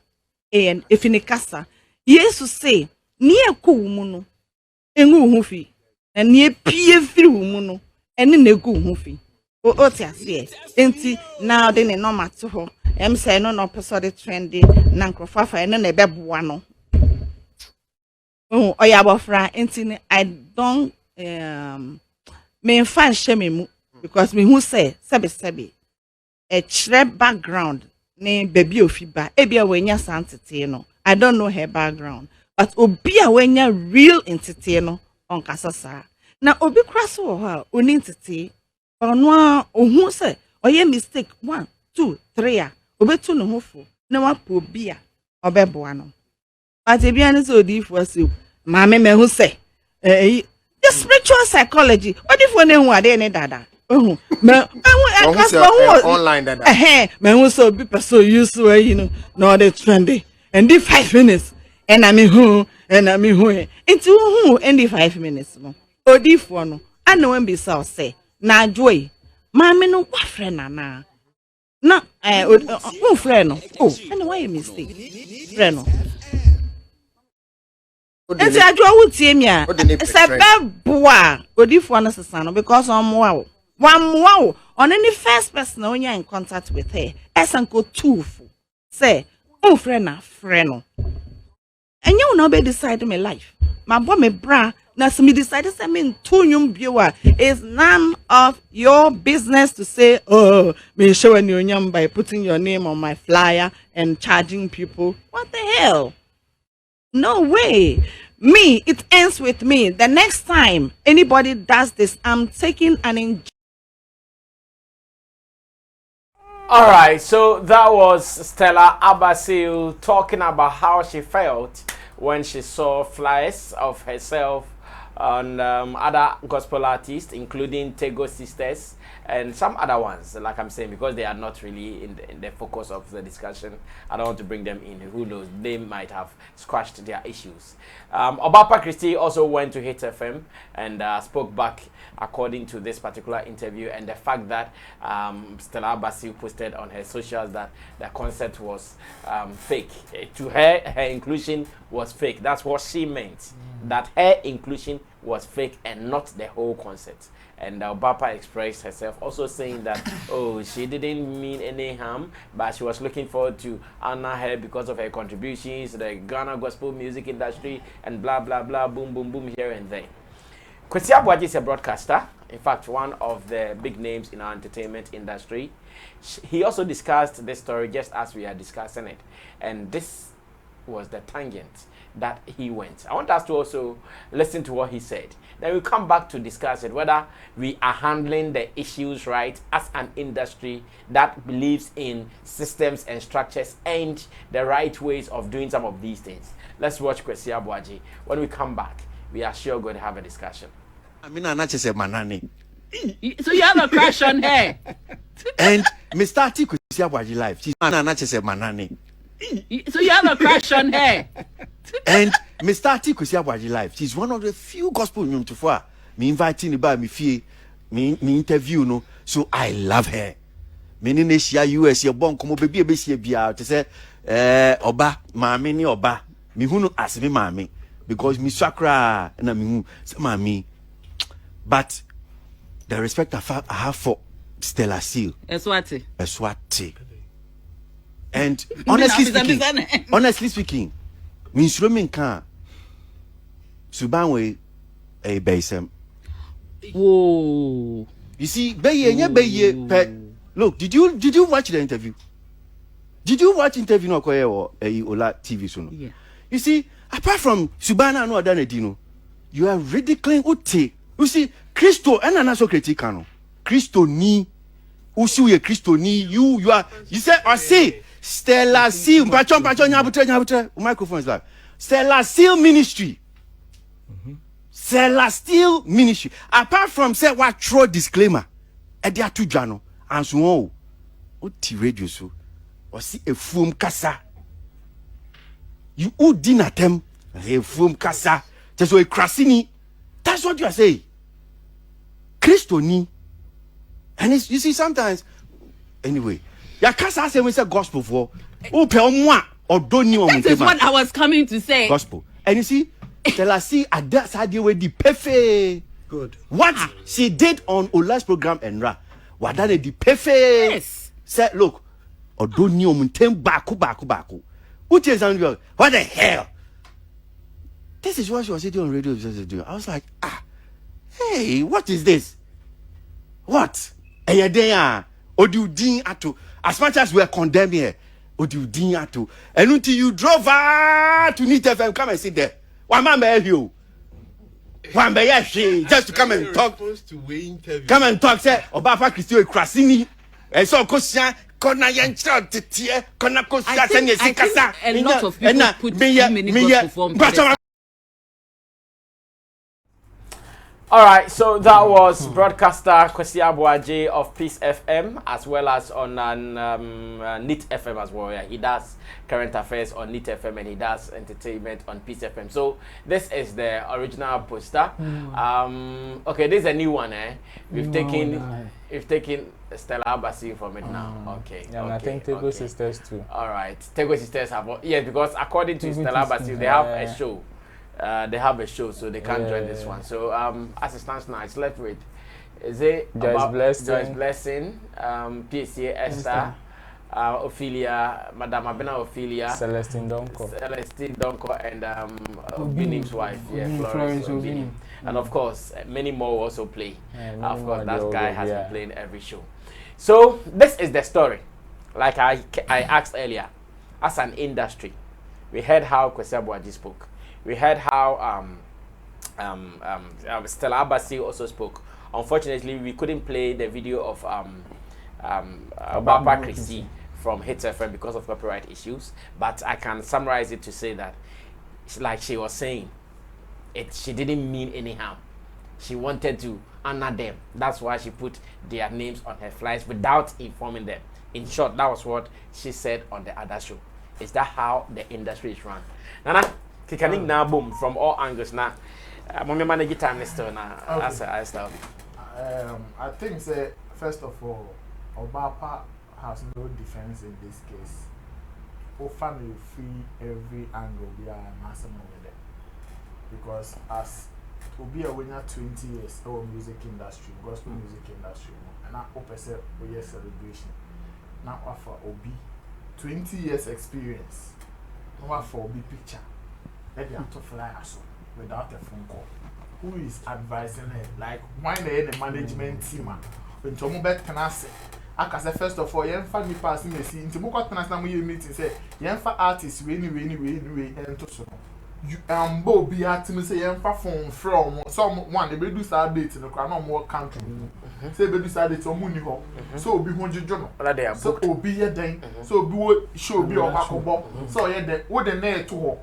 and if in a casa. Yes say near kuumuno engu hufi and near pie through and in a good hufi. O say enti now then no matter ho. Say no episode trendy nankrofafa and then a bebuano. Oh, oya bofra enti I don't me fan shame because me who say sebe a trap background ne baby ofiba ebia wenya santete no. I don't know her background but obi a wenya real entity no on kasasa na obi kraso wo ha oni entity ono ohun say oye mistake 1 2 3 a obetu no hofo na wapo obi a obeboa no. But if you are deep for you, Mammy me who say, the spiritual psychology. What if one who are there any dada? Oh, online dada. Man who so people so used to you know, no they trendy. And the 5 minutes, and I mean who and I mean, who into who any 5 minutes no. Odi for no. I know when be so say. Na joy. Mammy no what friend na. Na friend no. Oh, and why you mistake? Friend no. Enti adwo wutie mi a. Se beboa. Odi for no sesa no because wow. Wow. On any first person when you're in contact with her, esanko twofu. Say, oh friend no. And you now be decide my life. My boy me bra, na me decided say me tunyum viewer is none of your business to say, oh, me showing you nyam by putting your name on my flyer and charging people. What the hell? No way. Me, it ends with me. The next time anybody does this, I'm taking an All right, so that was Stella Abasil talking about how she felt when she saw flyers of herself on other gospel artists, including Tego Sisters and some other ones, like I'm saying, because they are not really in the focus of the discussion. I don't want to bring them in. Who knows? They might have squashed their issues. Obaapa Christie also went to Hit FM and spoke back according to this particular interview and the fact that Stella Basil posted on her socials that the concert was fake. To her, her inclusion was fake. That's what she meant. That her inclusion was fake and not the whole concert. And Obaapa expressed herself also saying that, oh, she didn't mean any harm, but she was looking forward to honor her because of her contributions to the Ghana gospel music industry and blah, blah, blah, boom, boom, boom, here and there. Kwesi Aboagye is a broadcaster, in fact, one of the big names in our entertainment industry. He also discussed this story just as we are discussing it. And this was the tangent that he went. I want us to also listen to what he said. Then we'll come back to discuss it, whether we are handling the issues right as an industry that believes in systems and structures and the right ways of doing some of these things. Let's watch Kwesi Aboagye. When we come back, we are sure going to have a discussion. I mean, I'm not just a manani. So you have a crush on her? And Mr. T Kwesi Aboagye life. She's not just a manani. So you have a crush on her? And Mr. T Kwesi Aboagye life. She's one of the few gospel nyumtufo me inviting about me fie me interview no. So I love her. Me ni Asia US ye bon komo baby ebesie bia to say oba maame ni oba me hunu as me maame because me swakra na me hu maame. But the respect I have for Stella Seal. Eswati. And honestly speaking, means Roman can Subanwe a basem. Whoa. You see, look, did you watch the interview? Did you watch interview no or Ola TV soon? Yeah. You see, apart from Subana no Adanedino, you are ridiculing Uti. You see, Christo and anaso criticano. Christo ni Usu Christo ni you are you say or say Stella Seal microphone is live. Stella Seal ministry. Stella Seal ministry. Apart from say what throw disclaimer, Edia tu jano and so Uti radio so or see a fum kasa. You would dinner them a fum kasa. Just a crasini. That's what you are saying. Christo ni. And it's, you see sometimes anyway. Ya kasa say we say gospel for who pe omwa odoni o. That is what I was coming to say. Gospel. And you see, tell us see at that side we the perfect. Good. What she did on Ola's program and Ra. What that the perfect. Yes. Said look, odoni o muntem baku. What the hell? This is what she was saying on radio. I was like, hey, what is this? What? Odudin atu. As much as we are condemned here, Odudin atu. And until you drove to Neat FM, come and sit there. One man may you. One may just to come and talk. Come and talk. Say, Obaapa Christie Krasini. And so, Kosia, Kona Yancha, Titia, Kona Kosia, I think a lot of people put too many gospel forms. All right, so that was broadcaster Kwesi Aboagye of Peace FM, as well as on NIT FM as well. Yeah, he does current affairs on NIT FM and he does entertainment on Peace FM. So this is the original poster. Okay, this is a new one. We've taken Stella Abasi from it now. Okay. Yeah, and I think Tego Sisters too. All right, Tego Sisters have because according to Stella Abasi, they have a show. They have a show, so they can't join this one. So as it stands now, it's left with is it Joyce Blessing, PCA Esther, Ophelia, Madame Abena Ophelia, Celestine Donko, and Obini's wife, Florence Obini. And of course, many more also play. Of course, that guy has been playing every show. So this is the story. Like I asked earlier, as an industry, we heard how Kwesi Aboagye spoke. We heard how Stella Abasi also spoke. Unfortunately, we couldn't play the video of Obaapa Christie from Hits FM because of copyright issues. But I can summarize it to say that, like she was saying, she didn't mean any harm. She wanted to honor them. That's why she put their names on her flyers without informing them. In short, that was what she said on the other show. Is that how the industry is run? Nana? Kikaning na boom from all angles now. Mommy manage time still now. I start. I think say first of all, Obaapa has no defense in this case. Often you free every angle we are maximum with it. Because as Obi a winner 20 years our music industry, gospel music industry, and now open say we celebration. Now offer Obi 20 years experience. Now for Obi picture. Let them to fly us without a phone call. Who is advising her? Like, why the management team? When Tomu bet can I say, I say first of all, Yenfa me passing me see into Moko Tanasna meeting say, Yenfa artists really and to so. You Bo be at me say Yenfa phone from someone they do sad date in the crown more country. Say be sad date on Muni Ho. So be 100 journal. So be your day. So be show be your back of so yeah, the what the nail to her.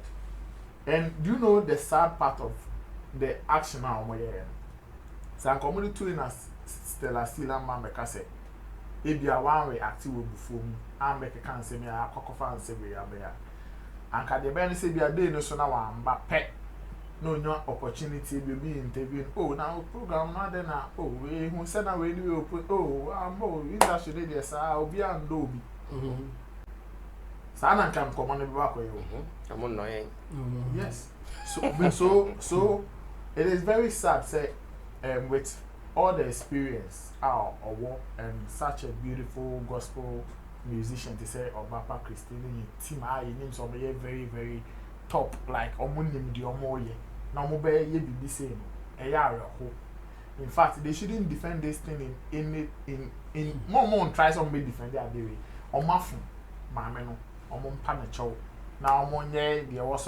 And do you know the sad part of the action now? So I'm coming to in a Stella Sila man because say, if you are one way active before me, I make a can say me a cocoa and say we are there. And can the Ben say be a day no so now I'm back pet. No opportunity will be interviewing. Oh, now program now then we who said that we will put I'm industry there, sir. I'll be on Dobby. Sana can come on the back way. I'm on Yes. So it is very sad say with all the experience and such a beautiful gospel musician to say Obaapa Christine team names of very very top like omonim di omoye na mo be ye bibi say no in fact they shouldn't defend this thing in more try somebody defend their day omafun maame no omompa na chow now monye there was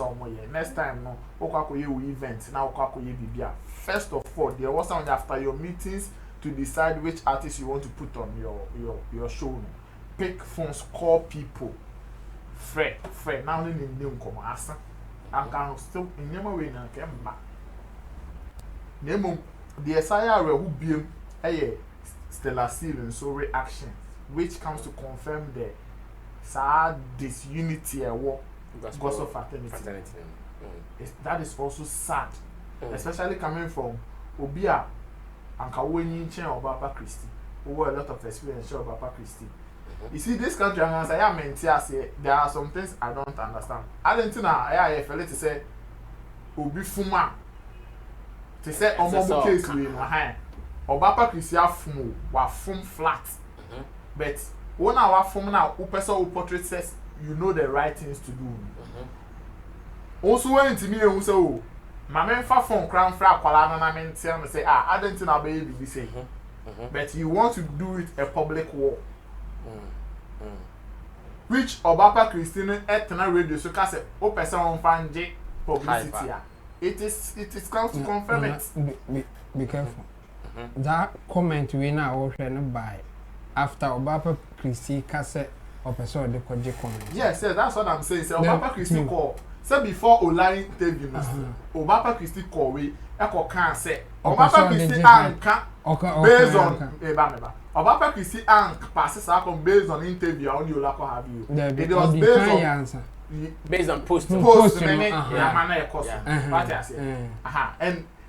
next time no okakoye event now okakoye bibia first of all there was someone after your meetings to decide which artist you want to put on your show no. Pick phones, call people Fred now in the come asa I can still in your way na kemba nemo the Isaiah who be Stella Seal and so reaction which comes to confirm the sad disunity war gospel fraternity. That is also sad, especially coming from Obia and Kawenyi Chen Obaapa Christie, who were a lot of experience of Obaapa Christie. You see, this country, and I am meant to say there are some things I don't understand. I don't know. I feel to say Obi Fuma to say Omobu case we in hand. Obaapa Christie Fumu wa fum flat, but when our fum now, who person who portrait says you know the right things to do. Also went to me and say, oh, my man far from crown fra kwala na men tell me say, I don't know baby be say. But you want to do it a public war. Which Obaapa Christine etna radio so ka say o person on fan J publicity. It is comes to confirm it. Be careful. That comment we now by after Obaapa Christie ka say or person the comment. Yes, that's what I'm saying. Say Obaapa Christie call say before online interview Obaapa Christie Kowe eko kan say Obaapa Christie anka based on Obaapa Christie anka passes out based on interview on you like have you it was based on post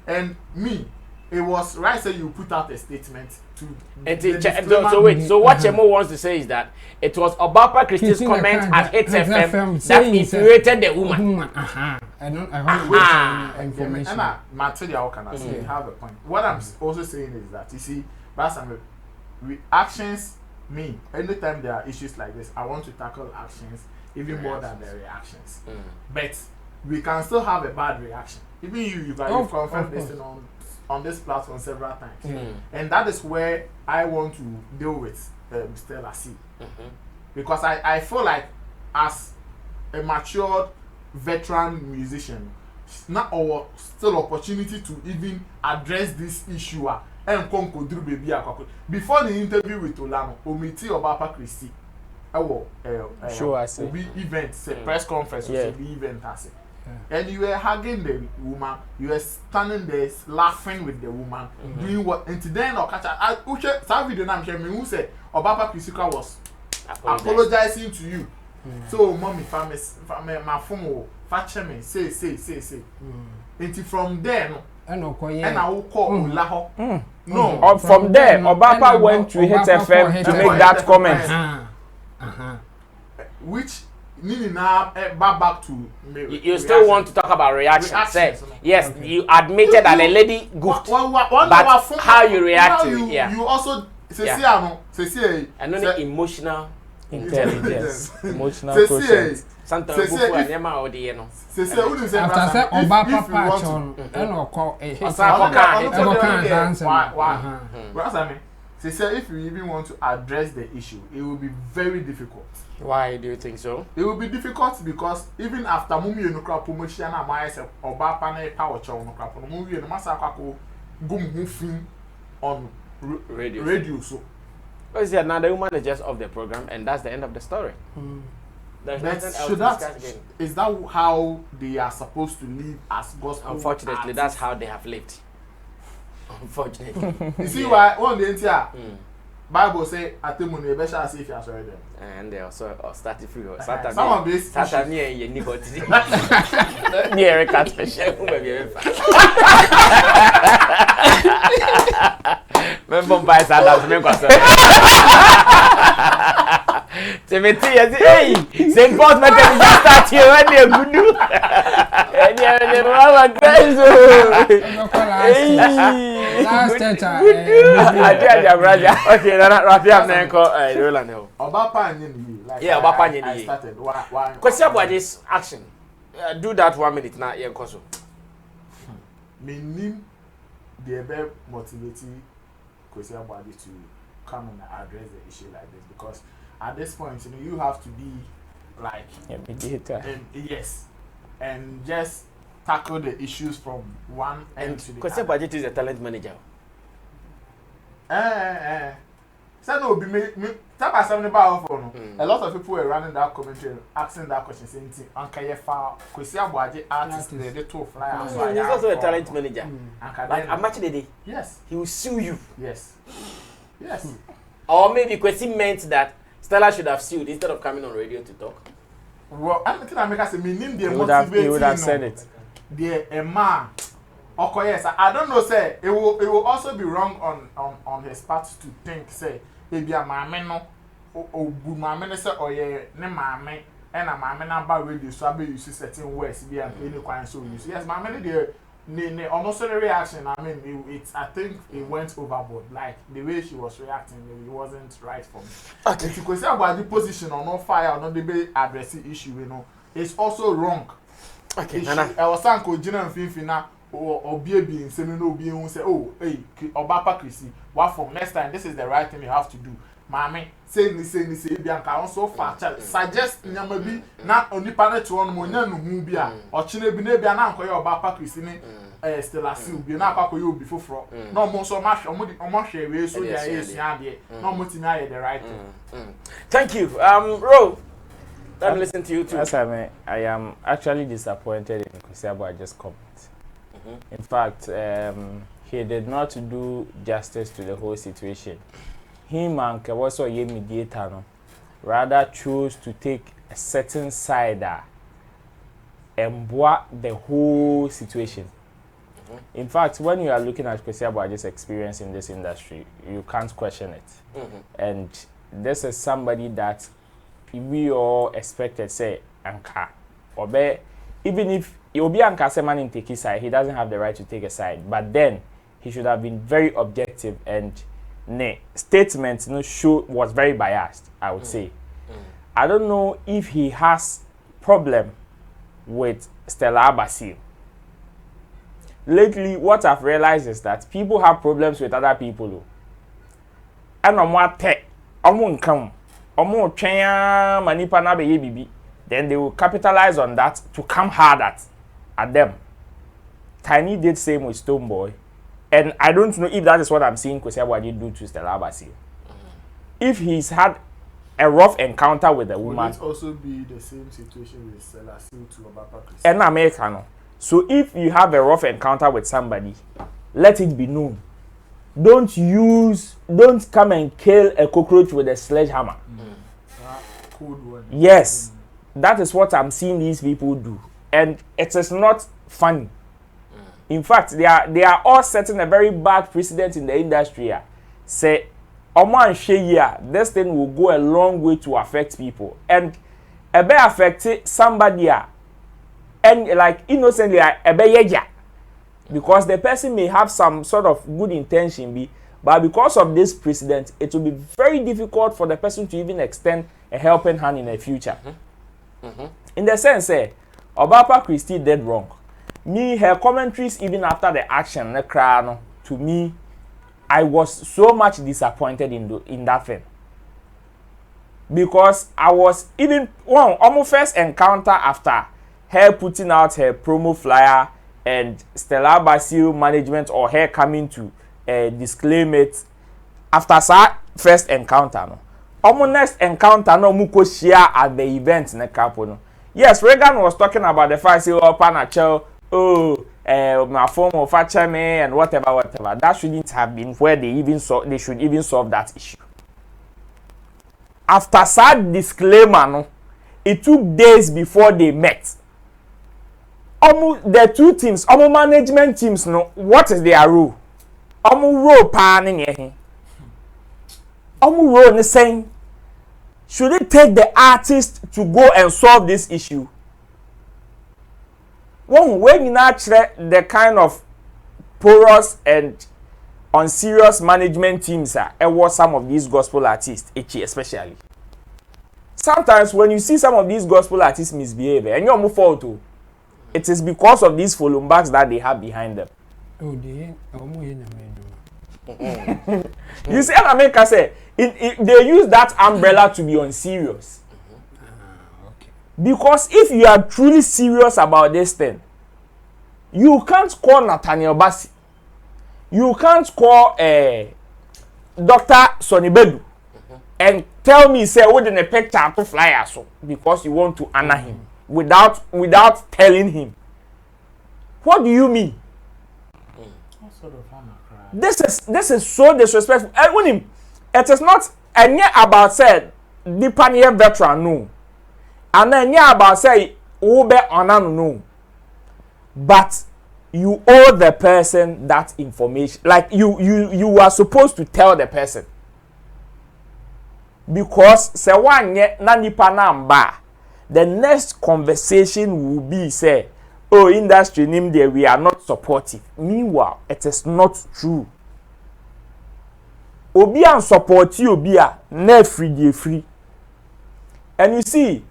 and me it was right say you put out a statement to so wait, so what Chemo wants to say is that it was Obaapa Christie's comment at HFM that infuriated the woman. I want information. And material can I say have a point. What I'm also saying is that you see, reactions mean anytime there are issues like this, I want to tackle actions even more than the reactions. But we can still have a bad reaction. Even you've confirmed this on this platform several times. And that is where I want to deal with Stella C. Because I feel like as a matured veteran musician, it's not our still opportunity to even address this issue. Before the interview with Olano, Omiti Obaapa Christie, event, press conference, event as and you were hugging the woman, you were standing there laughing with the woman, doing what? And then or catch some video now who said Obaapa Christie was apologizing to you. So mommy, my phone, fetch me, say. And from there, and I will call Ulaho. No, from there, Obaapa went to HFM to make that comment. Which meaning now back to you still want to talk about reaction? Yes, you admitted that a lady goofed, but how you react to it, you also say and only emotional intelligence, emotional quotient. Sometimes after say Obaapa patch on if you even want to address the issue, it will be very difficult. Why do you think so? It will be difficult because even after Mumi Nukra promotion, I say Obaapa na power chow Nukra Mumi and Masako gum hoofing on radio. So, because now the woman is just off the program, and that's the end of the story. There's nothing else to discuss again. Is that how they are supposed to live as gospel? Unfortunately, artists? that's how they have lived. Unfortunately. You see why one day Bible say atemunu ebesha say if you are sorry them. And they also started free. Some of this Satan near you nobody. Near a cat special maybe. Remember by Satan me kwasa. Timothy hey, Saint Paul met them just start here when they good do. And they mama guys. Last church. I tell you brother. Okay, Rafi am na enko Roland ho. Obaapa nyeni like yeah, Obaapa nyeni. I started why Question about this action. Do that 1 minute now enko so. Me nim the be motivating question about it to come and address the issue like this because at this point, you have to be like a mediator. Yes, and just tackle the issues from one end to the other. Because budget is a talent manager. So no, be me. Tell us something about phone. A lot of people were running that commentary, asking that question, saying, "Anka yefa, kwesi Aboagye artist the two fly." He's also a talent manager. Like I'm matching the day. Yes, he will sue you. Yes. Or maybe Kwesi meant that Stella should have sued instead of coming on radio to talk. Well, I'm thinking I make us say me name the motivating. He would have said it. The man. Okay, yes. I don't know. Say it will also be wrong on his part to think. Say maybe a mama no or mama say oh yeah ne mama and a mama number radio so I be use certain words be and any kind so use. Yes, mama the almost a reaction. I mean, I think it went overboard. Like the way she was reacting, it wasn't right for me. Okay. Because about the position or no fire or no debate addressing issue, it's also wrong. Okay. I was saying, "Ko Jina Finfina or baby in saying no being say, oh, hey, Obaapa Christie, what from next time? This is the right thing you have to do." Mommy, say Bianca also far suggest maybe not only panel to one more nubia or Chinebine Biana Obaapa Christie Stella Sil be na akwa you before no more so much omo share we so there is no mutina the right thing. Thank you. Ro, Let me listen to you too. Yes, I am actually disappointed in Kwesi Aboagye's comment. In fact, he did not do justice to the whole situation. Him and Kewoso Ye mediator no, rather chose to take a certain side and the whole situation. In fact, when you are looking at Kwesi Aboagye's experience in this industry, you can't question it. And this is somebody that we all expected, say, Anka. Obe, even if Obi Anka say man in take his side, he doesn't have the right to take a side. But then he should have been very objective, and ne statement show was very biased, I would say. I don't know if he has problem with Stella Basil. Lately, what I've realized is that people have problems with other people. And then they will capitalize on that to come hard at them. Tiny did same with Stoneboy. And I don't know if that is what I'm seeing Kwesi Aboagye do to Stella Basil. If he's had a rough encounter with a woman. Would it also be the same situation with Stella to Obaapa? And American. So if you have a rough encounter with somebody, let it be known. Don't come and kill a cockroach with a sledgehammer. Cold one. Yes, that is what I'm seeing these people do. And it is not funny. In fact, they are all setting a very bad precedent in the industry. Say, this thing will go a long way to affect people. And it may affect somebody and like innocently because the person may have some sort of good intention, but because of this precedent, it will be very difficult for the person to even extend a helping hand in the future. In the sense, Obaapa Christie did wrong. Her commentaries even after the action, to me, I was so much disappointed in that thing. Because I was even almost first encounter after her putting out her promo flyer and Stella Basil management or her coming to disclaim it after that first encounter. Next encounter muko share at the event Yes, Reagan was talking about the fact my form of me and whatever. That shouldn't have been where they should even solve that issue. After that disclaimer, it took days before they met. The two teams, management teams, what is their role? Role panning. Role saying, should it take the artist to go and solve this issue? When you naturally the kind of porous and unserious management teams it was some of these gospel artists, especially. Sometimes when you see some of these gospel artists misbehave, and you're fault too, it is because of these follow backs that they have behind them. You see, America say they use that umbrella to be unserious. Because if you are truly serious about this thing, you can't call Nathaniel Bassi. You can't call Dr. Sonny Bedu and tell me, say, what in a picture to fly so because you want to honor him without telling him. What do you mean? What sort of honor? This is so disrespectful. It is not any about said the pioneer veteran no. And then about say ube honor no. But you owe the person that information. Like you are supposed to tell the person. Because say one na nipa na mba, the next conversation will be say, oh, industry name there we are not supportive. Meanwhile, it is not true. Obi and support you obi a na free. And you see,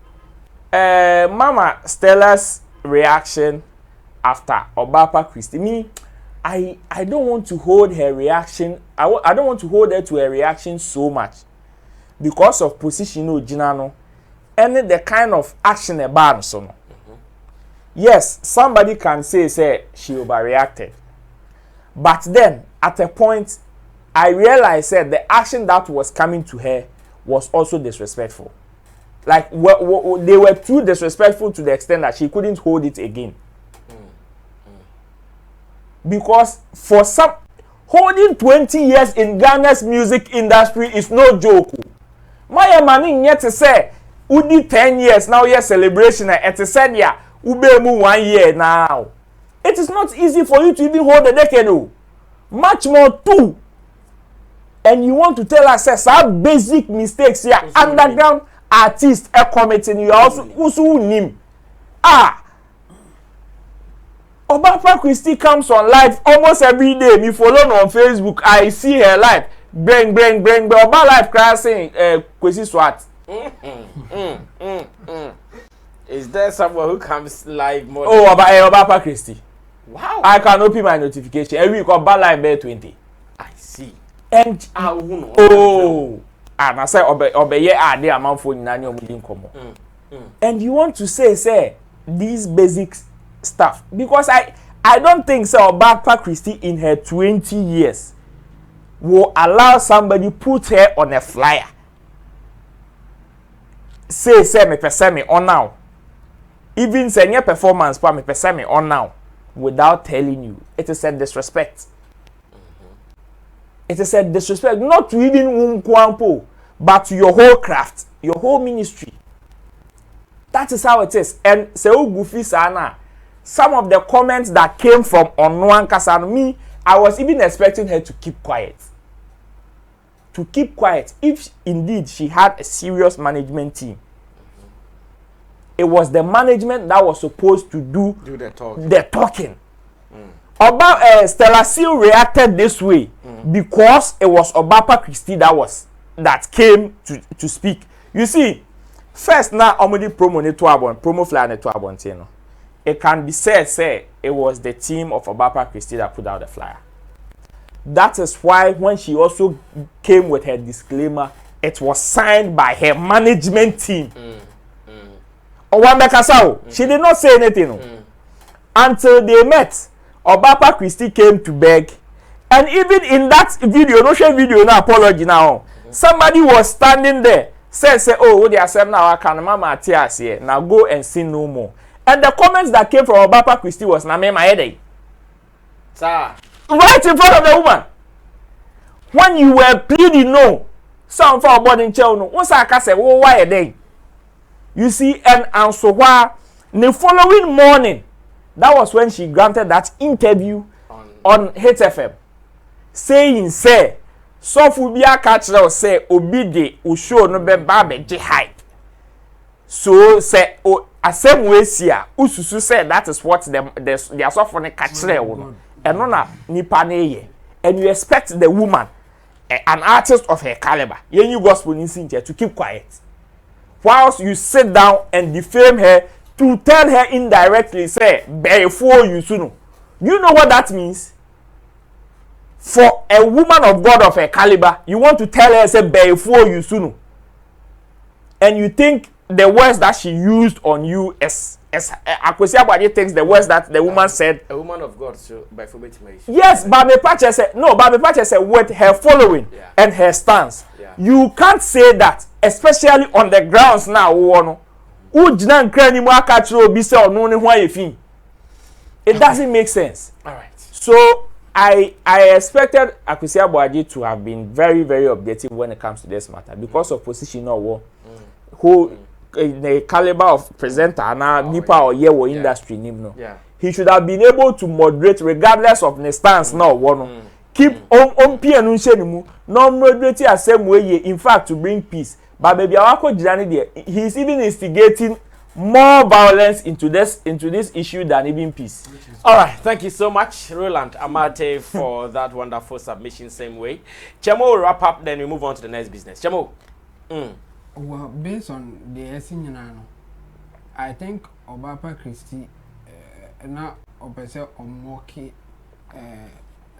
Mama Stella's reaction after Obaapa Christie. Me, I don't want to hold her reaction. I don't want to hold her to her reaction so much because of position Jinano and the kind of action about so. Yes, somebody can say she overreacted, but then at a point, I realized that the action that was coming to her was also disrespectful. Like they were too disrespectful to the extent that she couldn't hold it again. Because for some, holding 20 years in Ghana's music industry is no joke. My man yet to say, Udi 10 years now, yes, celebration, and it said, yeah, Ubemu 1 year now. It is not easy for you to even hold a decade, much more 2. And you want to tell us some basic mistakes here, underground artists are committing, you also name. Obaapa Christie comes on live almost every day. Me follow her on Facebook. I see her live. Bang. Oba live crashing. Kwesi Swat. Is there someone who comes live more? Oh, Obaapa Christie. Wow. I can open my notification every week. Oba live bear 20. I see. And and I say Obeye ade amount for nani omudin komo. And you want to say these basics stuff, because I don't think so Obaapa Christie in her 20 years will allow somebody put her on a flyer, say me pese me on now, even say your performance pa me pese me on now, without telling you. It is a disrespect. It is a disrespect, not to even Umkwampo, but to your whole craft, your whole ministry. That is how it is. And say Gufi Sana, some of the comments that came from Onwan Kasan, me, I was even expecting her to keep quiet. To keep quiet. If indeed she had a serious management team, it was the management that was supposed to do the talking. Stella still reacted this way because it was Obaapa Christie that came to speak. You see, first now omudi promo flyer ne to abon. It can be said it was the team of Obaapa Christie that put out the flyer. That is why when she also came with her disclaimer, it was signed by her management team. She did not say anything until they met. Obaapa Christie came to beg, and even in that video, no apology now. Somebody was standing there, say, oh, they are saying now I can mama tears here. Now go and sin no more. And the comments that came from Obaapa Christie was na me my headache. Sir. Right in front of the woman. When you were pleading no, some for about in chair no. Once I can say, oh, why a day? You see, and so why the following morning, that was when she granted that interview on HFM, saying, say, so Fubia catcher say, obede, usho no be babe hype. So say, oh, asem wesia, ususu said that is what they are so for the catcher one. And no nipa neye. And you expect the woman, an artist of her caliber, you gospel in Cynthia, to keep quiet. Whilst you sit down and defame her, to tell her indirectly, say, before you soon. You know what that means? For a woman of God of her caliber, you want to tell her, say, before you soon. And you think the words that she used on you as Aboagye thinks the words that the woman said. A woman of God, so before me. Yes, but me Pache said with her following and her stance. Yeah. You can't say that, especially on the grounds now, it doesn't make sense. All right. So I expected Aboagye to have been very, very objective when it comes to this matter because of position or who the caliber of presenter now nipa or year industry no. He should have been able to moderate regardless of the stance now one. Keep on piano no moderate as same way in fact to bring peace. But baby awako jirani there, he's even instigating more violence into this issue than even peace. All right, thank you so much, Roland Amate, for that wonderful submission. Same way, Chemo will wrap up, then we move on to the next business. Chemo. Well, based on the essence, I think Obaapa Christie now opese omoki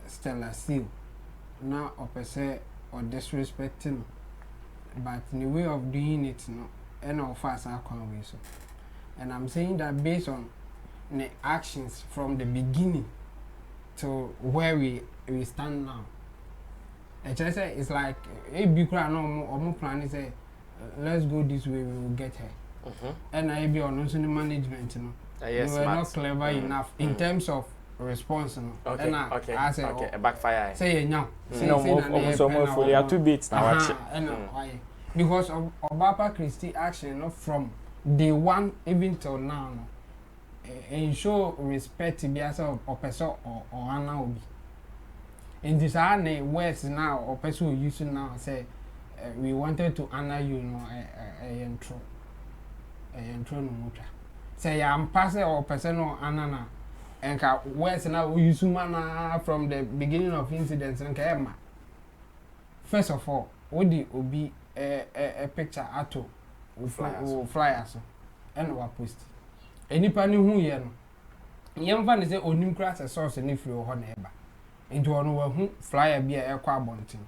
Stella Seal now opese or disrespecting. But in the way of doing it, and how fast I can way so. And I'm saying that based on the actions from the beginning to where we stand now. It's like a big crowd no more plan is let's go this way, we will get her. And I be on also the management, you know. Yes, they were not clever enough in terms of response, you know. Okay, and okay, I said, okay, a backfire. Say now. No, more fully. Are 2 beats now. Why? Because of Obaapa Christie action, you know, from day one even till now, no, and show respect to be as a person or Anna Obi. In this West now, or person who used to now say, we wanted to honor you, know, a intro no mucha. Say I'm passing or person or Anna, and West now we use mana from the beginning of incidents and Kema. First of all, what the Obi a picture ato flyers and we post. Anybody who you know, young fan is a onim class a source and if you are neighbor. Into one who flyer be a quabonting.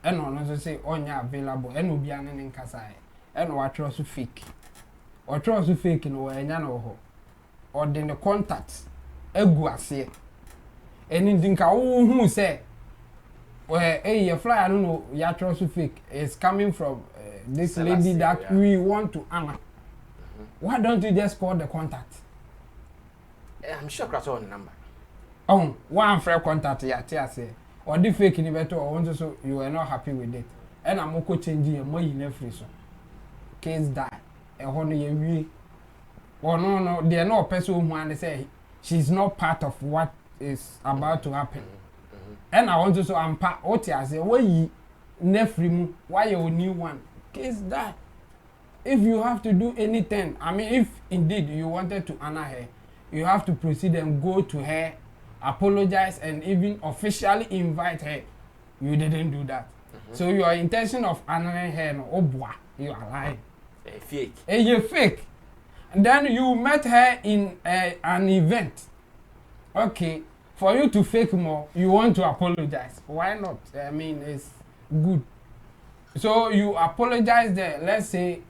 And on also say on ya available and will be an in Kasai and what also fake. Or trust fake in or anyano or then the contacts a guasse. And in Dinka who say, well, a flyer, I don't know, ya trust fake is coming from this Stella lady that we want to honor. Why don't you just call the contact? I'm sure that's on the number. Oh, one fair contact, yeah, say. Or the fake in better or want so you are not happy with it. And I'm okay changing your money in every so. Case die. A honey we. Or no, they are not a person who want to say she's not part of what is about to happen. And I want to so I'm part what I say, why ye nefrimu, why you new one? Case die. If you have to do anything, I mean, if indeed you wanted to honor her, you have to proceed and go to her, apologize, and even officially invite her. You didn't do that. So your intention of honoring her, no, oh boy, you are lying. A fake. You're fake. And then you met her in an event. Okay, for you to fake more, you want to apologize. Why not? I mean, it's good. So you apologize there. Let's say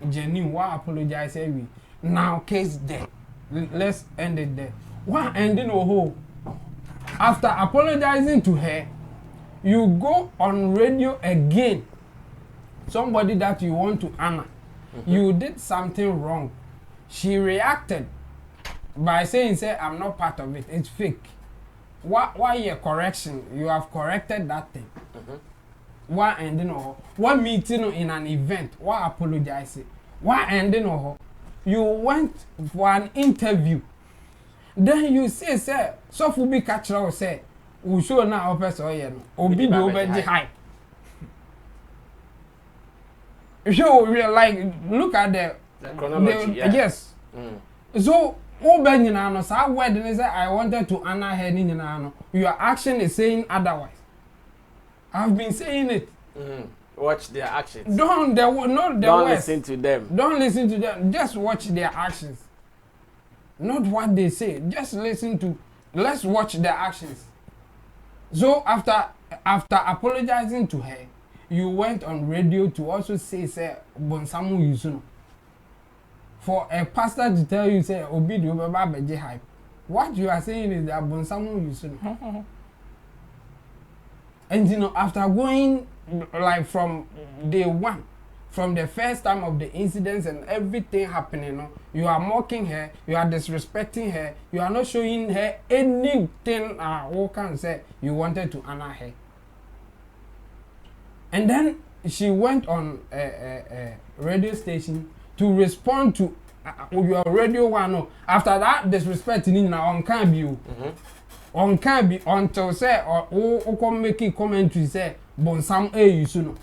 Jenny, why apologize we? Now case there. Let's end it there. Why ending a hole? After apologizing to her, you go on radio again. Somebody that you want to honor. You did something wrong. She reacted by saying, say, I'm not part of it. It's fake. Why your correction? You have corrected that thing. Why ending or one meeting in an event? Why apologize? Why ending or you went for an interview? Then you say, so for be catch or say, we show now person obi do over the hype. Show real like look at the chronology. Yes. So no sa wedding is I wanted to honor her ni no. Your action is saying otherwise. I've been saying it. Watch their actions. Don't listen to them. Don't listen to them. Just watch their actions. Not what they say. Just let's watch their actions. So after apologizing to her, you went on radio to also say Bonsamu Yusuno. For a pastor to tell you say Obi do Obaapa hype. What you are saying is that Bonsamu Yusuno. And you know, after going like from day one, from the first time of the incidents and everything happening, you are mocking her, you are disrespecting her, you are not showing her anything who can say you wanted to honor her. And then she went on a radio station to respond to your radio one. After that disrespect on can't be on can't be until say or come making commentary say Bonsam Yusuno.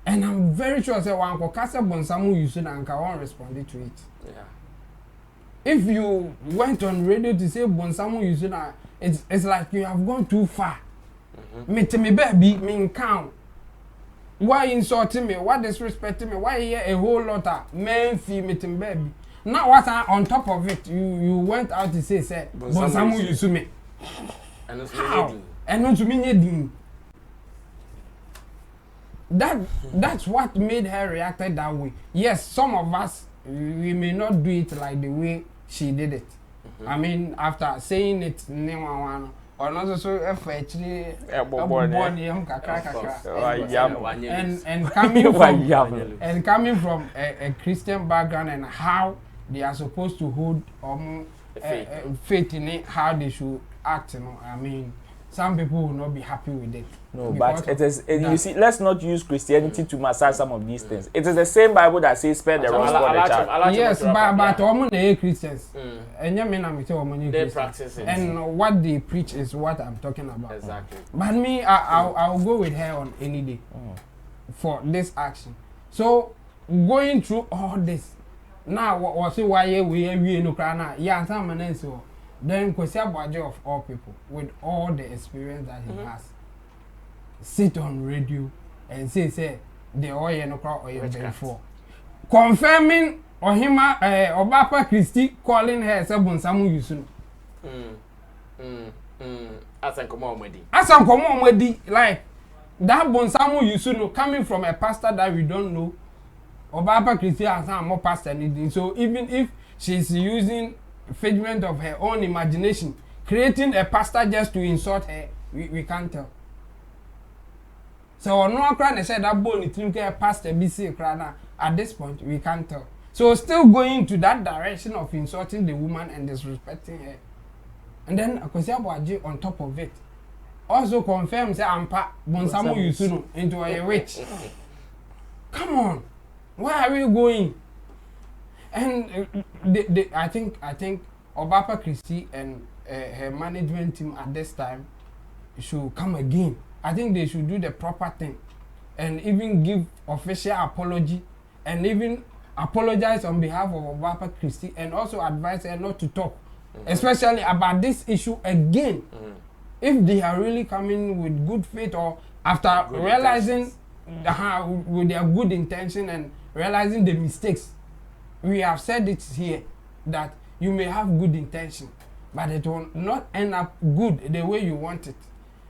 And I'm very sure say one Kokasa Bonsamu Yusuno and can respond to it. Yeah. If you went on radio to say Bonsamu Yusuno, it's like you have gone too far. Me baby, me count. Why insulting me? Why disrespecting me? Why hear a whole lot of men feel me baby? Now what on top of it, you went out to say Bonsamu Yusume. How? And not to me that's what made her react that way. Yes, some of us we may not do it like the way she did it. I mean, after saying it, or also actually and coming from a Christian background and how they are supposed to hold faith in it, how they should act, you know. I mean, some people will not be happy with it. No, but it is. You see, let's not use Christianity to massage some of these things. It is the same Bible that says, "Spare the rod for the child." Yes, but women Christians, and they practice it, and what they preach is what I'm talking about. Exactly. But me, I'll go with her on any day for this action. So going through all this, now what say why we no cry yeah, some so. Then Kwesi Aboagye of all people, with all the experience that he has, sit on radio and say the oil no crowd oil before, confirming Ohima Obaapa Christie calling her Sabunsamu Yusunu. Asan komo omedi like that Bonsamu Yusunu coming from a pastor that we don't know. Obaapa Christie has more pastor anything. So even if she's using figment of her own imagination, creating a pastor just to insult her, we can't tell. So no one said that bone think a pastor BC crana at this point we can't tell. So still going to that direction of insulting the woman and disrespecting her. And then Kwesi Aboagye on top of it also confirms that Ampa Bonsamu Yusunu into a witch. Come on, where are we going? And I think Obaapa Christie and her management team at this time should come again. I think they should do the proper thing and even give official apology and even apologize on behalf of Obaapa Christie and also advise her not to talk, especially about this issue again. If they are really coming with good faith or after good realizing with their good intention and realizing the mistakes. We have said it here that you may have good intention, but it will not end up good the way you want it.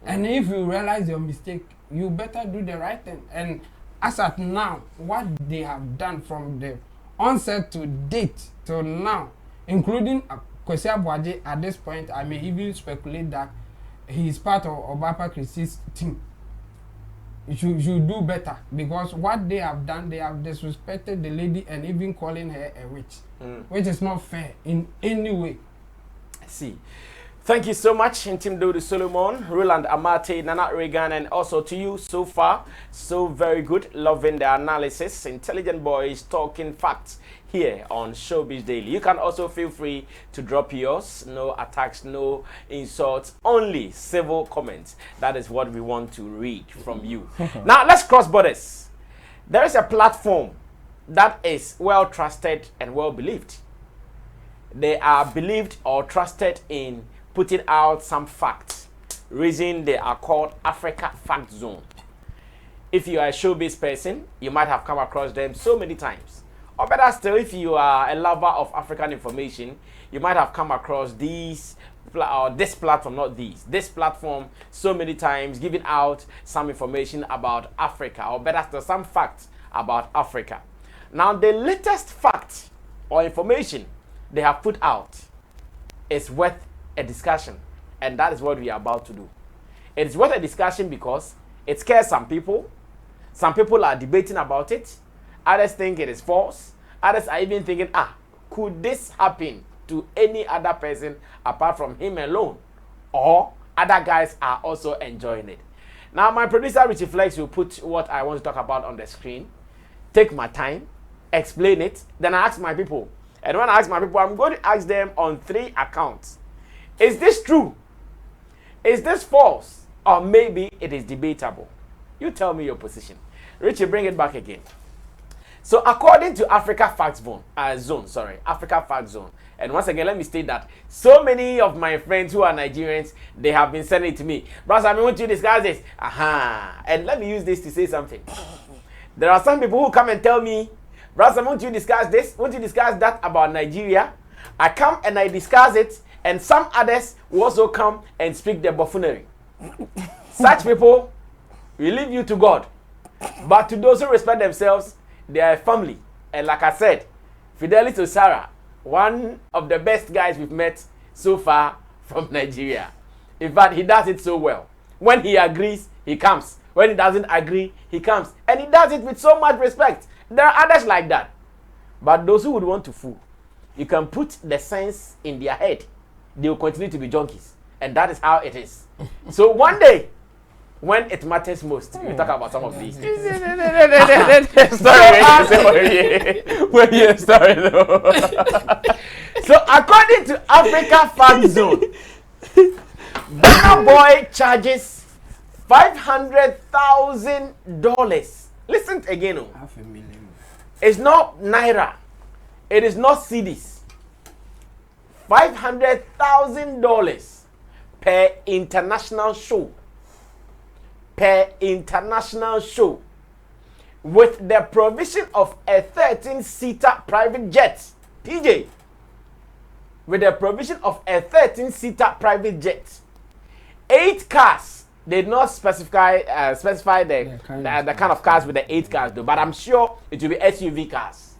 And if you realize your mistake, you better do the right thing. And as at now, what they have done from the onset to date till now, including Kwesi Aboagye at this point, I may even speculate that he is part of Obaapa Christie's team. You should do better, because what they have done, they have disrespected the lady and even calling her a witch, which is not fair in any way. I see. Thank you so much, Intim Dodo Solomon, Roland Amate, Nana Regan, and also to you so far. So very good, loving the analysis. Intelligent boys talking facts here on Showbiz Daily. You can also feel free to drop yours. No attacks, no insults, only civil comments. That is what we want to read from you. Now, let's cross borders. There is a platform that is well trusted and well believed. They are believed or trusted in putting out some facts. Reason they are called Africa Fact Zone. If you are a showbiz person, you might have come across them so many times. Or better still, if you are a lover of African information, you might have come across this platform so many times, giving out some information about Africa, or better still, some facts about Africa. Now, the latest fact or information they have put out is worth a discussion, and that is what we are about to do. It is worth a discussion because it scares some people. Some people are debating about it. Others think it is false. Others are even thinking, could this happen to any other person apart from him alone? Or other guys are also enjoying it. Now, my producer Richie Flex will put what I want to talk about on the screen, take my time, explain it, then I ask my people. And when I ask my people, I'm going to ask them on 3 accounts. Is this true? Is this false? Or maybe it is debatable? You tell me your position. Richie, bring it back again. So according to Africa Fact Zone, Africa Fact Zone, and once again, let me state that so many of my friends who are Nigerians, they have been sending it to me. Brother, I want you to discuss this. And let me use this to say something. There are some people who come and tell me, brother, I want you to discuss this, want you to discuss that about Nigeria. I come and I discuss it, and some others will also come and speak their buffoonery. Such people, we leave you to God. But to those who respect themselves, they are a family. And like I said, Fidelity Sarah, one of the best guys we've met so far from Nigeria. In fact, he does it so well. When he agrees, he comes. When he doesn't agree, he comes. And he does it with so much respect. There are others like that. But those who would want to fool, you can put the sense in their head. They will continue to be junkies. And that is how it is. So one day, when it matters most, we talk about some of these things. So according to Africa Fact Zone, Burna Boy charges $500,000. Listen again. $500,000. It's not naira. It is not cedis. $500,000 per international show. Per international show. With the provision of a 13-seater private jet. PJ. With the provision of a 13-seater private jet. 8 cars. They did not specify the kind of cars with the 8 cars though, but I'm sure it will be SUV cars,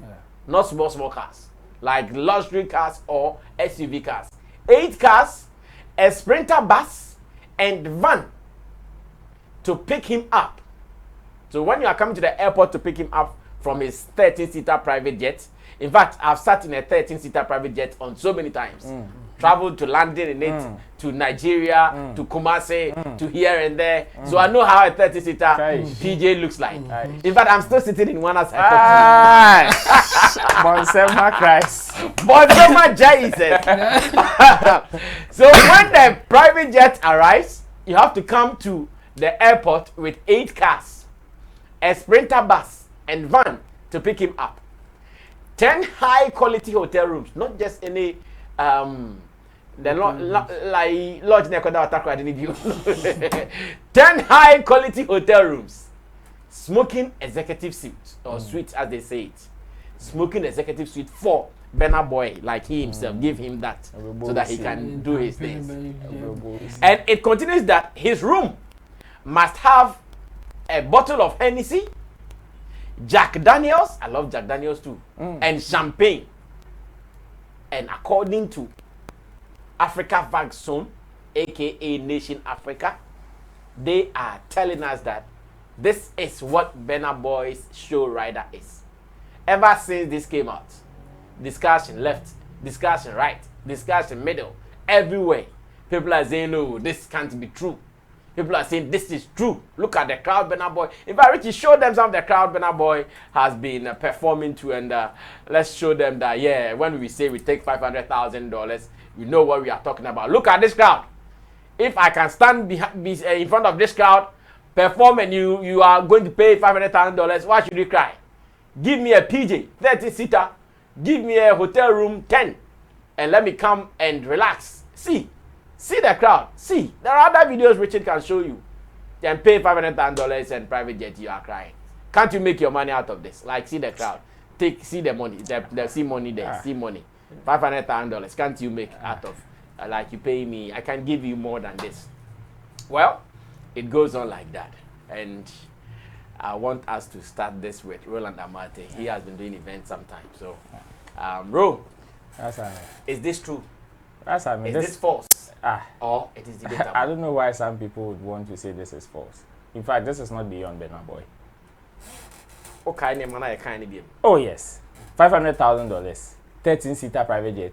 not small cars, like luxury cars or SUV cars. 8 cars, a Sprinter bus, and van to pick him up. So when you are coming to the airport to pick him up from his 13-seater private jet, in fact, I've sat in a 13-seater private jet on so many times. Traveled to London in it, to Nigeria, to Kumasi, to here and there. So I know how a 30-seater PJ looks like. In fact, I'm still sitting in one as I talk to you. Bonsema Christ. Bonsema Jesus. So when the private jet arrives, you have to come to the airport with 8 cars, a Sprinter bus, and van to pick him up. 10 high-quality hotel rooms, not just any like lodge nekoda watakwa didn't view. 10 high-quality hotel rooms, smoking executive suite or suite as they say it, smoking executive suite for Burna Boy, like he himself, give him that so that he can do his things. And it continues that his room must have a bottle of Hennessy, Jack Daniels, I love Jack Daniels too, and champagne. And according to Africa Fact Zone, aka Nation Africa, they are telling us that this is what Burna Boy's show rider is. Ever since this came out, discussion left, discussion right, discussion middle, everywhere. People are saying, no, this can't be true. People are saying this is true. Look at the crowd Burna Boy. If I Richie show them some of the crowd Burna Boy has been performing to, and let's show them that, yeah, when we say we take $500,000, we know what we are talking about. Look at this crowd. If I can stand in front of this crowd, perform, and you are going to pay $500,000, why should you cry? Give me a PJ, 30-seater. Give me a hotel room, 10. And let me come and relax. See the crowd. See, there are other videos Richard can show you. Then pay $500,000 and private jet, you are crying. Can't you make your money out of this? Like, see the crowd. See the money. See money there. See money. $500,000. Can't you make out of? Like, you pay me. I can give you more than this. Well, it goes on like that. And I want us to start this with Roland Amate. He has been doing events sometimes. So, Ro, is this true? Is this false? Or it is debatable? I don't know why some people would want to say this is false. In fact, this is not beyond Burna Boy. Oh yes, $500,000, 13-seater private jet,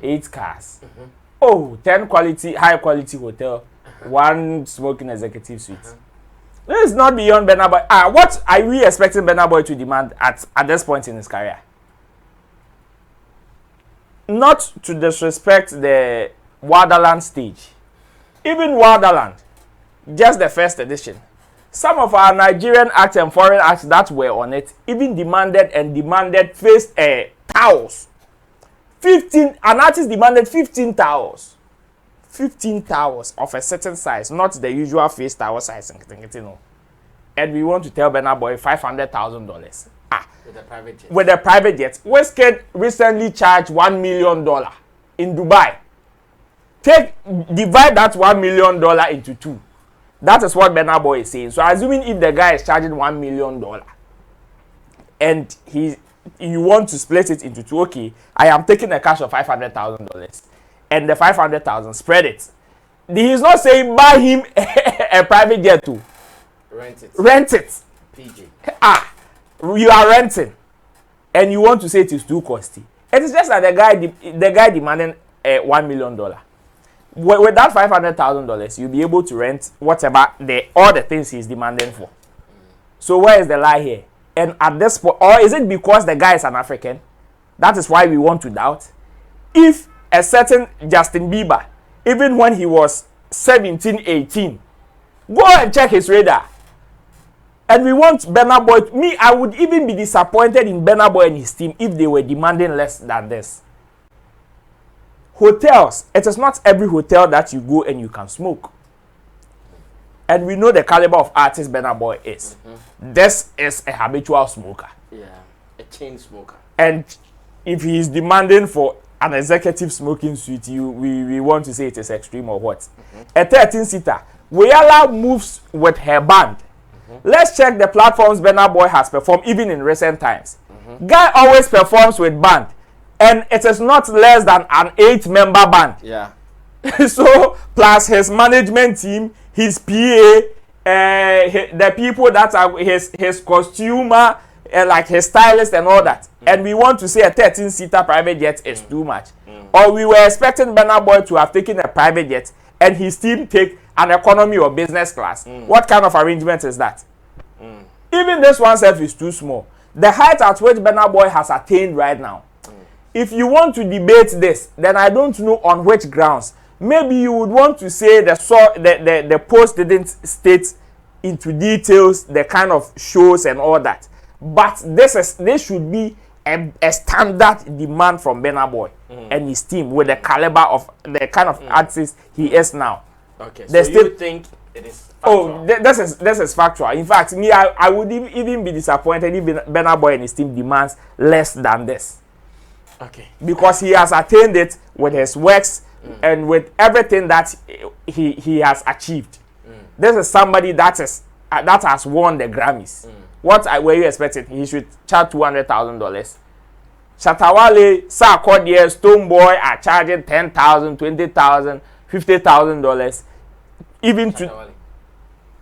8 cars, 10 high quality hotel, 1 smoking executive suite. This is not beyond Burna Boy. What are we expecting Burna Boy to demand at this point in his career? Not to disrespect the Wonderland stage. Even Wonderland, just the first edition. Some of our Nigerian acts and foreign acts that were on it even demanded face towels. An artist demanded 15 towels. 15 towels of a certain size, not the usual face towel size. And we want to tell Burna Boy $500,000. With a private jet. Wizkid recently charged $1 million in Dubai. Divide that $1 million into 2. That is what Burna Boy is saying. So assuming if the guy is charging $1 million and you want to split it into 2, okay, I am taking a cash of $500,000 and the $500,000 spread it. He's not saying buy him a private jet too. Rent it. Rent it. PJ. You are renting, and you want to say it is too costly. It is just that the guy demanding $1 million. With that $500,000, you'll be able to rent whatever all the things he's demanding for. So where is the lie here? And at this point, or is it because the guy is an African? That is why we want to doubt. If a certain Justin Bieber, even when he was 17, 18, go and check his radar. And we want Burna Boy. I would even be disappointed in Burna Boy and his team if they were demanding less than this. Hotels, it is not every hotel that you go and you can smoke. And we know the caliber of artist Burna Boy is. This is a habitual smoker. Yeah, a chain smoker. And if he is demanding for an executive smoking suite, we want to say it is extreme or what? A 13-seater. Wayala moves with her band. Let's check the platforms Burna Boy has performed even in recent times. Guy always performs with band. And it is not less than an 8-member band. Yeah. So, plus his management team, his PA, the people that are his costumer, like his stylist and all that. And we want to say a 13-seater private jet is too much. Or we were expecting Burna Boy to have taken a private jet and his team take an economy or business class. What kind of arrangement is that? Even this one self is too small. The height at which Burna Boy has attained right now. If you want to debate this, then I don't know on which grounds. Maybe you would want to say the post didn't state into details the kind of shows and all that. But this should be a standard demand from Burna Boy and his team with the caliber of the kind of artist he is now. Okay, so you think it is factual? Oh, this is factual. In fact, me, I would even be disappointed if Burna Boy and his team demands less than this. Okay. Because he has attained it with his works and with everything that he has achieved. This is somebody that has won the Grammys. What were you expecting? He should charge $200,000. Shatawale, Sarkodie, Stonebwoy are charging $10,000, $20,000, $50,000. Even to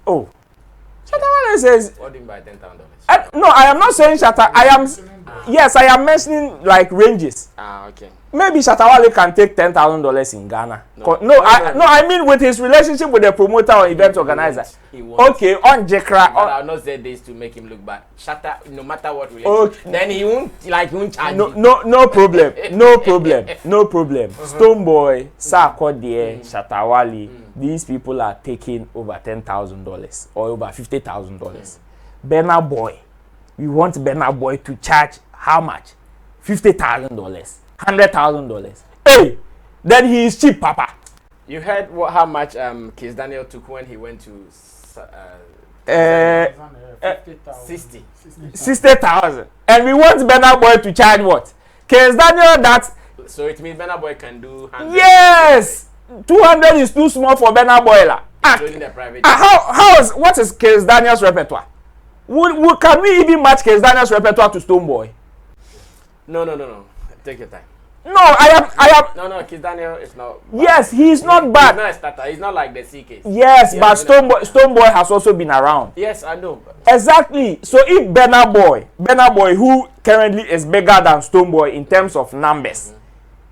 Shatawale says. What do you mean by $10,000? No, I am not saying Shatta. I am mentioning like ranges. Okay. Maybe Shatawale can take $10,000 in Ghana. No, I mean with his relationship with the promoter or event organizer. He won't. Okay, on Jekra. But I'll not say this to make him look bad. Shatta, no matter what relationship, then he won't charge. No problem. No problem. Stonebwoy, Sarkodie, Shatawale, these people are taking over $10,000 or over $50,000. Burna Boy, we want Burna Boy to charge how much? $50,000, $100,000. Hey, then he is cheap, Papa. You heard how much Kiss Daniel took when he went to 60,000, and we want Burna Boy to charge what? Kiss Daniel that. So it means Burna Boy can do 100. Yes, 200 is too small for Burna Boy la. What is Kiss Daniel's repertoire? Can we even match Kiss Daniel's repertoire to Stonebwoy? No. Take your time. No, I am. No, Kiss Daniel is not. Yes, he's not bad. He's not a starter. He's not like the CK. Yes, but Stonebwoy has also been around. Yes, I know. Exactly. So if Burna Boy, who currently is bigger than Stonebwoy in terms of numbers,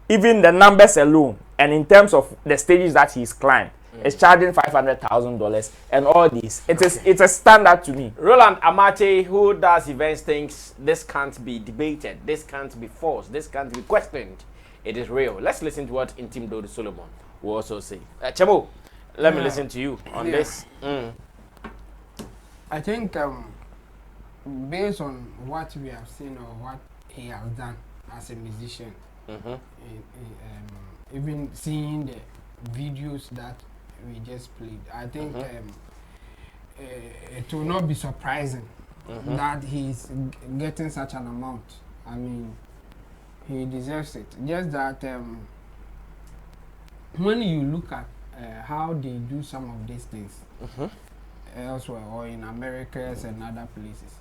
even the numbers alone, and in terms of the stages that he's climbed, is charging $500,000 and all this. It's a standard to me. Roland Amache, who does events, thinks this can't be debated, this can't be forced, this can't be questioned. It is real. Let's listen to what Intim Dodi Solomon will also say. Chemo, let me listen to you on this. I think based on what we have seen or what he has done as a musician, even seeing the videos that we just played, I think it will not be surprising that he's getting such an amount. I mean, he deserves it. Just that when you look at how they do some of these things elsewhere or in Americas and other places,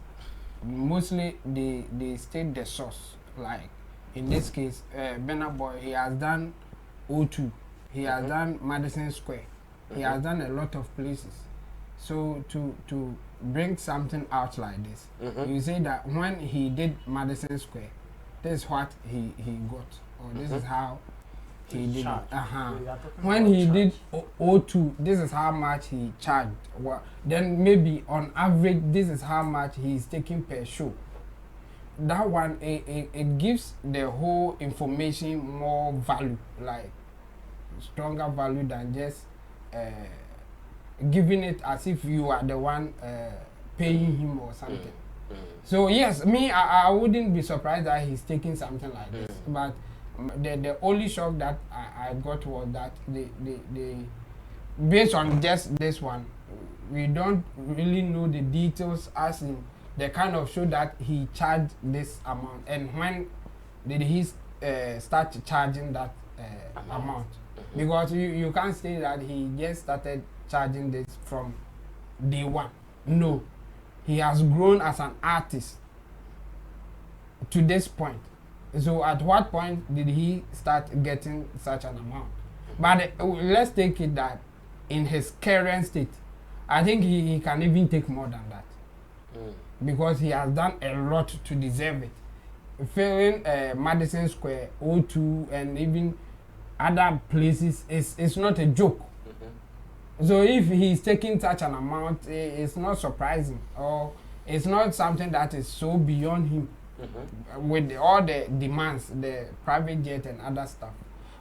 mostly they state the source. Like in this case, Burna Boy, he has done O2, he has done Madison Square. He has done a lot of places. So to bring something out like this, you say that when he did Madison Square, this is what he got, or this is how he did it. When he did O2, this is how much he charged. Well, then maybe on average, this is how much he's taking per show. That one, it gives the whole information more value, like stronger value than just giving it as if you are the one paying him or something. So yes, me, I wouldn't be surprised that he's taking something like this. But the only shock that I got was that they based on just this one, we don't really know the details as in the kind of show that he charged this amount, and when did he start charging that amount. Because you can't say that he just started charging this from day one. No, he has grown as an artist to this point. So at what point did he start getting such an amount? But let's take it that in his current state, I think he can even take more than that. Because he has done a lot to deserve it. Filling Madison Square, O2, and even other places, it's not a joke. So if he's taking such an amount, it's not surprising, or it's not something that is so beyond him with all the demands, the private jet and other stuff.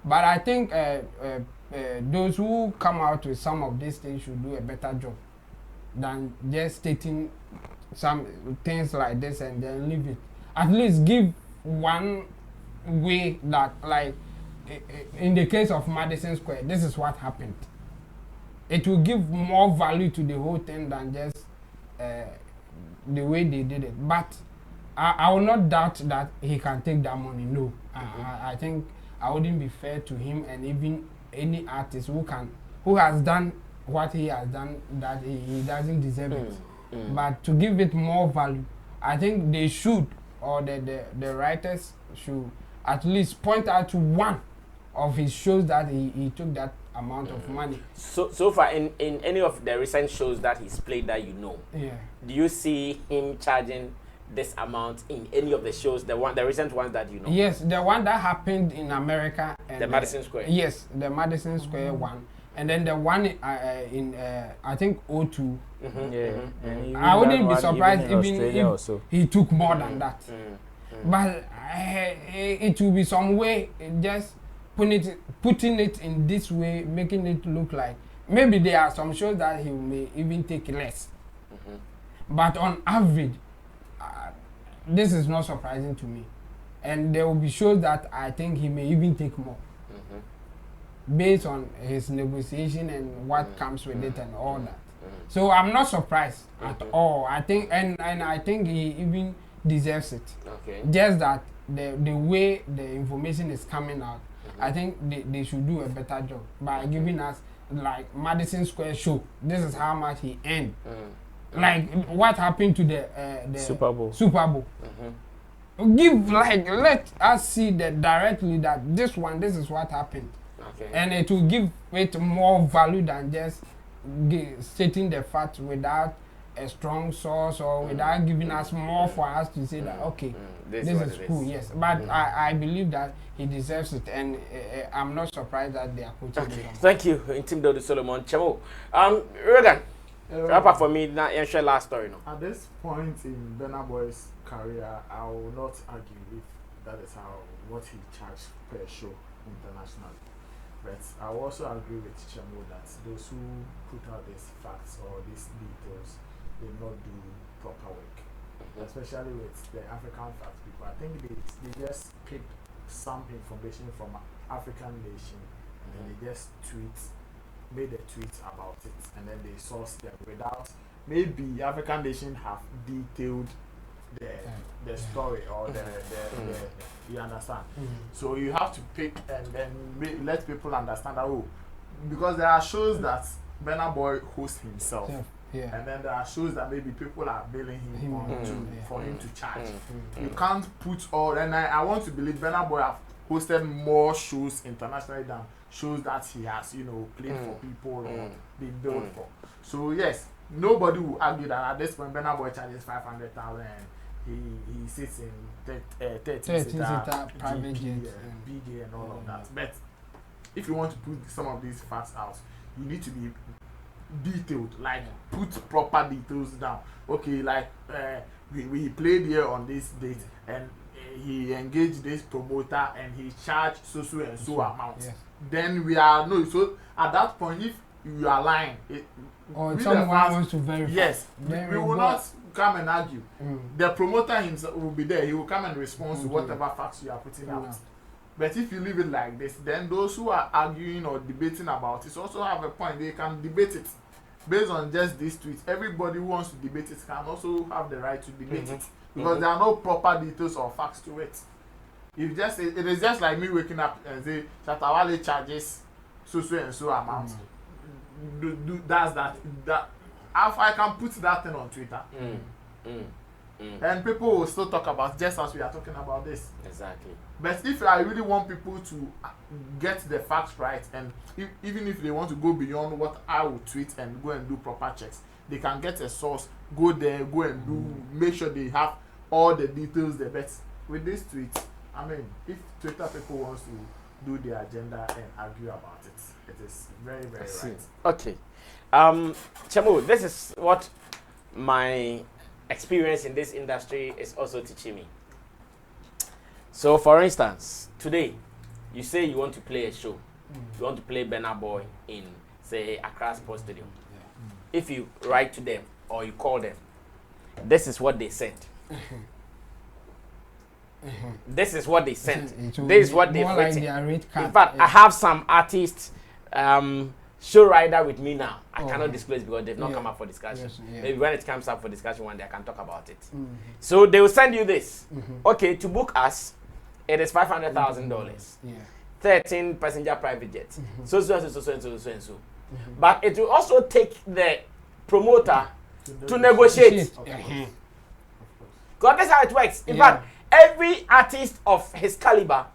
But I think those who come out with some of these things should do a better job than just stating some things like this and then leave it. At least give one way that, like, in the case of Madison Square, this is what happened. It will give more value to the whole thing than just the way they did it. But I will not doubt that he can take that money. No, I think I wouldn't be fair to him and even any artist who has done what he has done, that he doesn't deserve it. But to give it more value, I think they should, or the writers should at least point out to one of his shows that he took that amount of money. So far, in any of the recent shows that he's played that do you see him charging this amount in any of the shows, the recent ones that you know? Yes, the one that happened in America. And the Madison Square? Yes, the Madison Square one. And then the one in I think O2. I wouldn't be surprised even if he took more than that. But it will be some way, just putting it in this way, making it look like maybe there are some shows that he may even take less. But on average, this is not surprising to me. And there will be shows that I think he may even take more. Based on his negotiation and what comes with it and all that. So I'm not surprised at all. I think and I think he even deserves it. Just that the way the information is coming out, I think they should do a better job by giving us, like, Madison Square show. This is how much he earned. Like what happened to the Super Bowl. Give, like, let us see that directly that this is what happened. And it will give it more value than just stating the facts without a strong source or without giving us more for us to say that this is cool. Yes, but I believe that he deserves it, and I'm not surprised that they are coaching him. Thank you, Intim Dodo Solomon. Chamo, Regan, wrap up for me. Now, share last story. No. At this point in Burna Boy's career, I will not argue if that is what he charged per show internationally. But I also agree with Chamo that those who put out these facts or these details did not do proper work, especially with the African fact people. I think they just picked some information from African nation and then they just made a tweet about it, and then they sourced them without maybe African nation have detailed the story or the you understand. So you have to pick and then let people understand that, because there are shows that Burna Boy hosts himself, and then there are shows that maybe people are billing him for him to charge. You can't put all, and I want to believe Burna Boy have hosted more shows internationally than shows that he has, played for people or been billed for. So yes, nobody will argue that at this point Burna Boy charges 500,000 and he sits in 13-seater private GP, jet, BJ and all of that. But if you want to put some of these facts out, you need to be detailed, like put proper details down. Okay, like we played here on this date and he engaged this promoter and he charged so and so amount. Yes. Then we are no. So at that point, if you are lying, or someone wants to verify, yes, we will not come and argue. The promoter himself will be there. He will come and respond to whatever facts you are putting out. But if you leave it like this, then those who are arguing or debating about it also have a point. They can debate it based on just these tweets. Everybody who wants to debate it can also have the right to debate it because there are no proper details or facts to it. It is just like me waking up and say Shatawale charges so and so amount. That's that. If I can put that thing on Twitter. And people will still talk about just as we are talking about this. Exactly. But if I really want people to get the facts right, and even if they want to go beyond what I would tweet and go and do proper checks, they can get a source, go there, go and do, make sure they have all the details there. But with this tweet, I mean, if Twitter people wants to do their agenda and argue about it, it is very, very right. Okay. Chamo, this is what my experience in this industry is also teaching me. So, for instance, today, you say you want to play a show. You want to play Burna Boy in, say, Accra Sports Stadium. If you write to them or you call them, this is what they sent. This is what they sent. This is what they've written. In fact, I have some artists, show rider with me now. I cannot disclose because they've not come up for discussion. Maybe when it comes up for discussion one day, I can talk about it. So they will send you this. Okay, to book us, it is $500,000. 13 passenger private jets. So. But it will also take the promoter to negotiate. Because that's how it works. In fact, every artist of his caliber,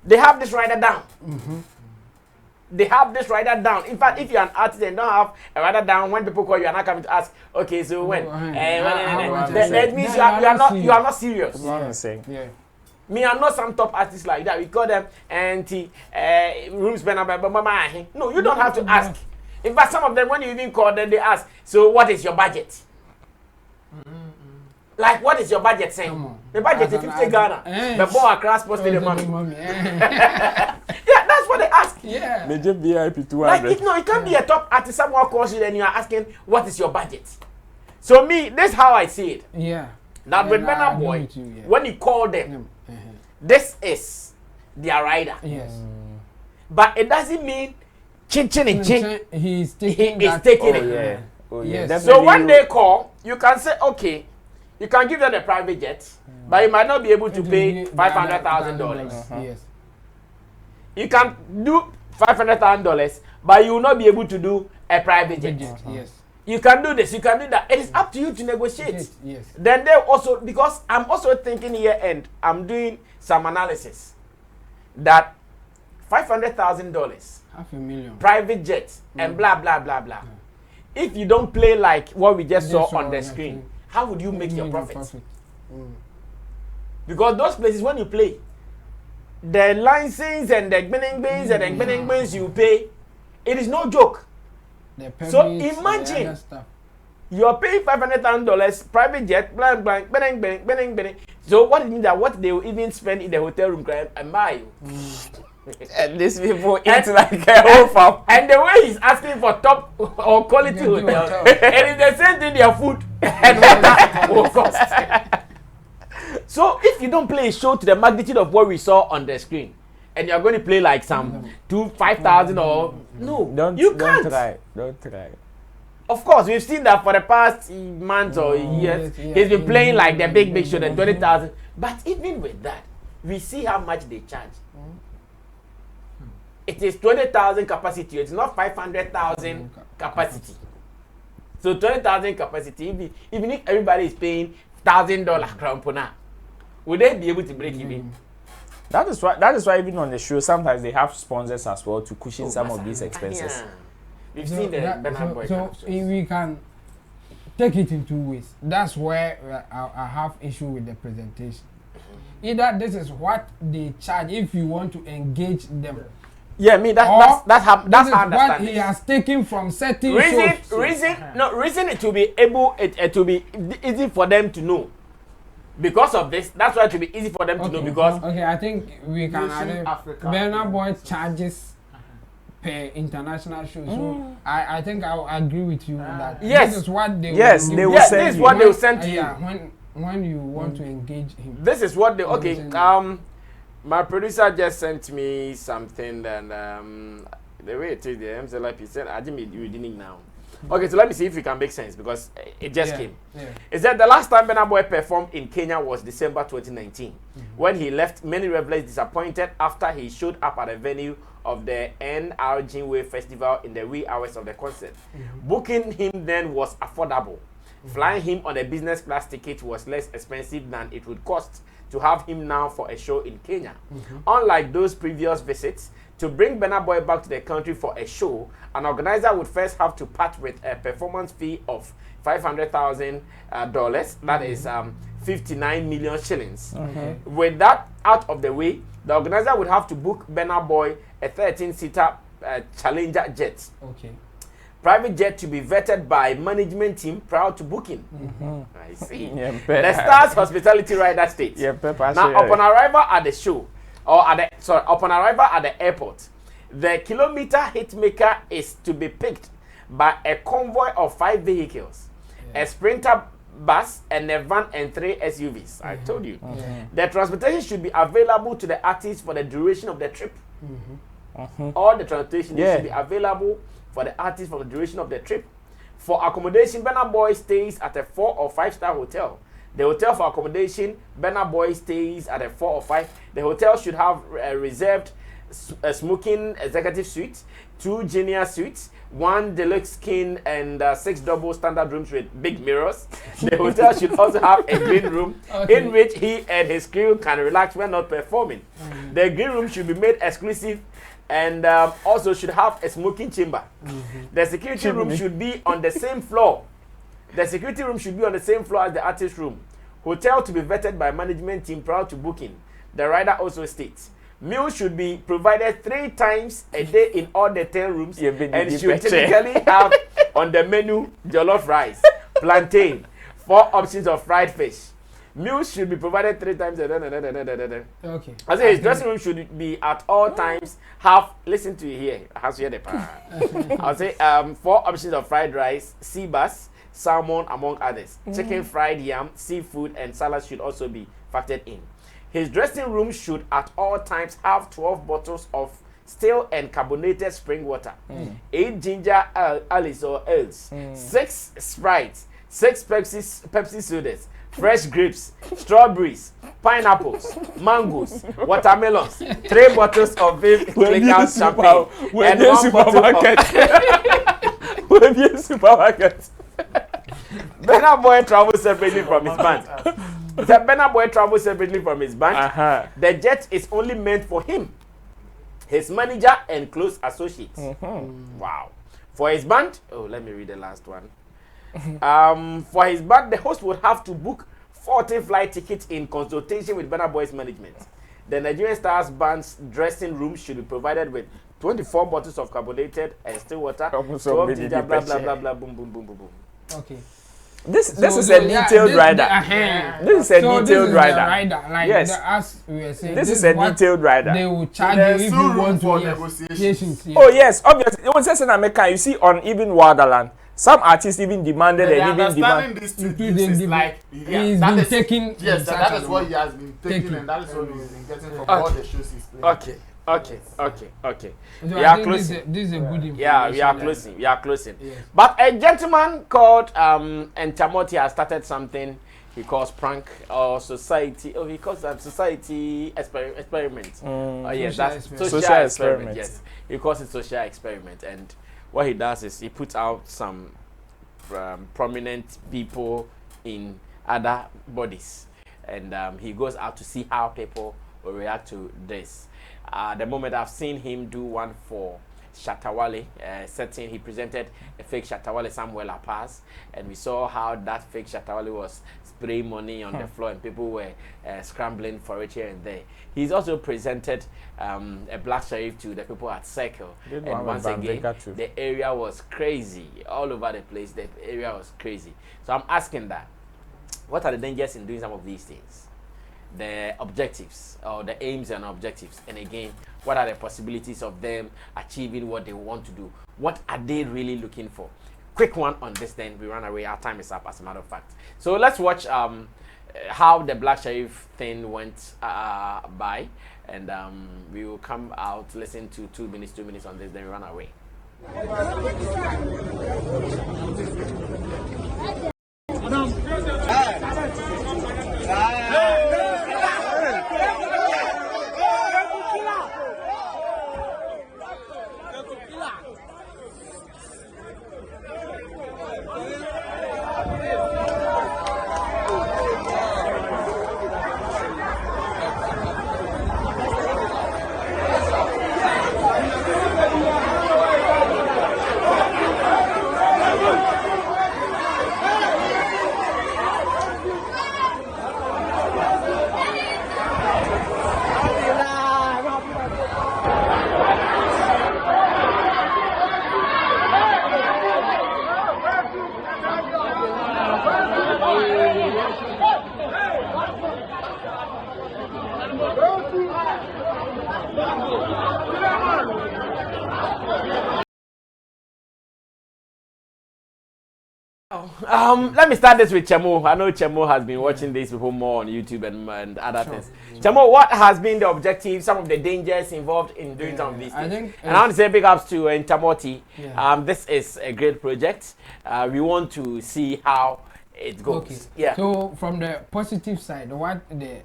they have this rider down. They have this rider down. In fact, if you're an artist and don't have a rider down, when people call you, are not coming to ask, okay, so when? That means you are not serious. Me, I'm not some top artists like that. We call them rooms. No, you don't have to ask. In fact, some of them, when you even call them, they ask, so what is your budget? Like, what is your budget saying? The budget is 50 Ghana. The ball across post the money. Yeah, that's what they ask. Yeah. Major VIP 200. Like, it can't be a top artist. Someone calls you and you are asking, what is your budget? So me, this is how I see it. Yeah. Now with Burna Boy, when you call them, this is their rider. Yes. But it doesn't mean chin. He's taking it. Yes. So when they call, you can say, okay, you can give them a private jet, but you might not be able to pay $500,000. Yes. You can do $500,000, but you will not be able to do a private jet. Yes. You can do this, you can do that. It is up to you to negotiate. Yes. Then they also, because I'm also thinking here and I'm doing some analysis that $500,000, $500,000, private jet, and blah, blah, blah, blah. If you don't play like what we just saw on the screen, how would you make your profit? Because those places, when you play, the license and the gbinning you pay, it is no joke. So imagine you are paying $500,000 private jet, bang. So what it means that what they will even spend in the hotel room and buy you. And these people eat like a whole farm. And the way he's asking for top or quality hotel, it is the same thing their food and water will cost. So if you don't play a show to the magnitude of what we saw on the screen, and you're going to play like some 5,000 or no, you can't. Don't try. Of course, we've seen that for the past months or years. He's been playing like the big show, the 20,000. But even with that, we see how much they charge. It is 20,000 capacity. It's not 500,000 capacity. So 20,000 capacity. Even if everybody is paying $1,000 crown per now, would they be able to break even? That is why even on the show sometimes they have sponsors as well to cushion some of these expenses. Yeah. We've seen the Burna Boy. So we can take it in 2 ways. That's where I have issue with the presentation. Either this is what they charge if you want to engage them. Yeah, that's how what he has taken from certain shows. Reason it to be able it to be easy for them to know. Because of this, that's why it will be easy for them to know. Because I think we can add Burna Boy charges per international show. So I think I will agree with you that this is what they will send you. This is what they will send to you. When you want to engage him. This is what they my producer just sent me something and the way it is the MCLIP said I didn't reading it now. Okay, so let me see if it can make sense because it just came. It said the last time Burna Boy performed in Kenya was December 2019. When he left, many revelers disappointed after he showed up at a venue of the NRG Festival in the wee hours of the concert. Booking him then was affordable. Flying him on a business class ticket was less expensive than it would cost to have him now for a show in Kenya. Unlike those previous visits, to bring Burna Boy back to the country for a show, an organizer would first have to part with a performance fee of $500,000. That is 59 million shillings. With that out of the way, the organizer would have to book Burna Boy a 13-seater Challenger jet. Private jet to be vetted by management team prior to booking. I see. The Stars Hospitality Rider states. Now, upon arrival at the show, upon arrival at the airport, the kilometer hitmaker is to be picked by a convoy of 5 vehicles, a Sprinter bus, and a van and 3 SUVs. I told you. The transportation should be available to the artists for the duration of the trip. All the transportation should be available for the artist for the duration of the trip. For accommodation, Burna Boy stays at a 4 or 5-star hotel. The hotel for accommodation, Burna Boy stays at a 4 or 5. The hotel should have reserved a smoking executive suite, 2 junior suites, 1 deluxe king, and 6 double standard rooms with big mirrors. The hotel should also have a green room in which he and his crew can relax when not performing. The green room should be made exclusive and also should have a smoking chamber. The security room should be on the same floor. The security room should be on the same floor as the artist room. Hotel to be vetted by management team prior to booking. The rider also states, meals should be provided 3 times a day in all the 10 rooms and should typically have on the menu jollof rice, plantain, 4 options of fried fish. Meals should be provided 3 times a day. Okay. I say his dressing room should be at all times listen to it here. I have to hear the part. I'll say 4 options of fried rice, sea bass, salmon, among others. Chicken, fried yam, seafood, and salad should also be factored in. His dressing room should at all times have 12 bottles of still and carbonated spring water, 8 ginger ales or ales, 6 Sprites, 6 Pepsi sodas, fresh grapes, strawberries, pineapples, mangoes, watermelons, 3 bottles of vape liquor champagne, and 1 bottle of supermarket. Burna Boy travels separately from his band. Burna Boy travels separately from his band. The jet is only meant for him, his manager, and close associates. Wow. For his band, let me read the last one. For his band, the host would have to book 40 flight tickets in consultation with Burna Boy's management. The Nigerian Stars band's dressing room should be provided with 24 bottles of carbonated and still water, 12 ginger, blah, blah, blah, blah, boom, boom, boom, boom, boom. Okay. This is a detailed rider. This is a detailed rider. Like yes. As we were saying, this is a detailed rider. They will charge you if you want to negotiations. Oh yes, obviously. It was just an American. You see on even Wonderland, some artists even demanded and even demanded. These 2 things is like he's been taking. Yes, that is what he has been taking, and that is what he's been getting from all the shows he's playing. Okay. So we are closing. This is a good information. Yeah, we are closing. Yes. But a gentleman called Entamoti has started something he calls prank or society. Oh, he calls that society experiment. Yes, that's social experiment. Yes, he calls it social experiment. And what he does is he puts out some prominent people in other bodies, and he goes out to see how people will react to this. The moment I've seen him do one for Shatawale, setting, he presented a fake Shatawale Samuel Pass, and we saw how that fake Shatawale was spraying money on the floor, and people were scrambling for it here and there. He's also presented a black sheriff to the people at Circle, and once again, the area was crazy all over the place. The area was crazy. So I'm asking that, what are the dangers in doing some of these things? The objectives or the aims and objectives, and again, what are the possibilities of them achieving what they want to do? What are they really looking for? Quick one on this, then we run away. Our time is up, as a matter of fact. So let's watch how the black sheriff thing went by, and we will come out, listen to 2 minutes on this, then we run away. Let me start this with Chemo. I know Chemo has been watching these people more on YouTube and other things. Chemo, what has been the objective, some of the dangers involved in doing some of these things? And I want to say big ups to Ntamoti. This is a great project. We want to see how it goes. Okay. Yeah. So from the positive side, what the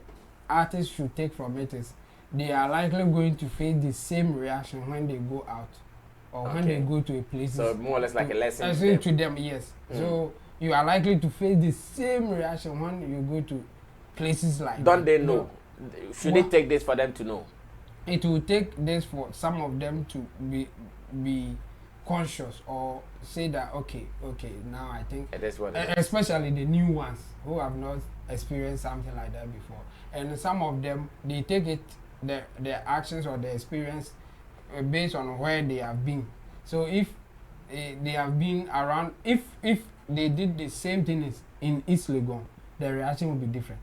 artists should take from it is they are likely going to face the same reaction when they go out or when they go to a place. So more or less like a lesson to them, yes. So you are likely to face the same reaction when you go to places like Don't they know? Should they take this for them to know? It will take this for some of them to be conscious or say that okay, now I think it is what it is. Especially the new ones who have not experienced something like that before. And some of them, they take it, their actions or their experience based on where they have been. So if they have been around, if they did the same thing in East Legon, the reaction will be different.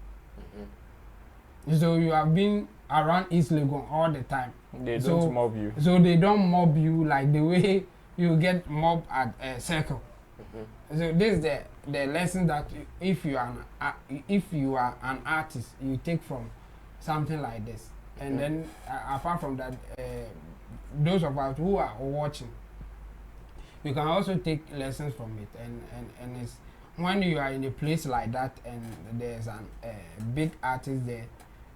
So you have been around East Legon all the time. They don't mob you. So they don't mob you like the way you get mobbed at a Circle. So this is the lesson that if you are an artist, you take from something like this. And then apart from that, those of us who are watching, you can also take lessons from it. And it's when you are in a place like that and there's a big artist there,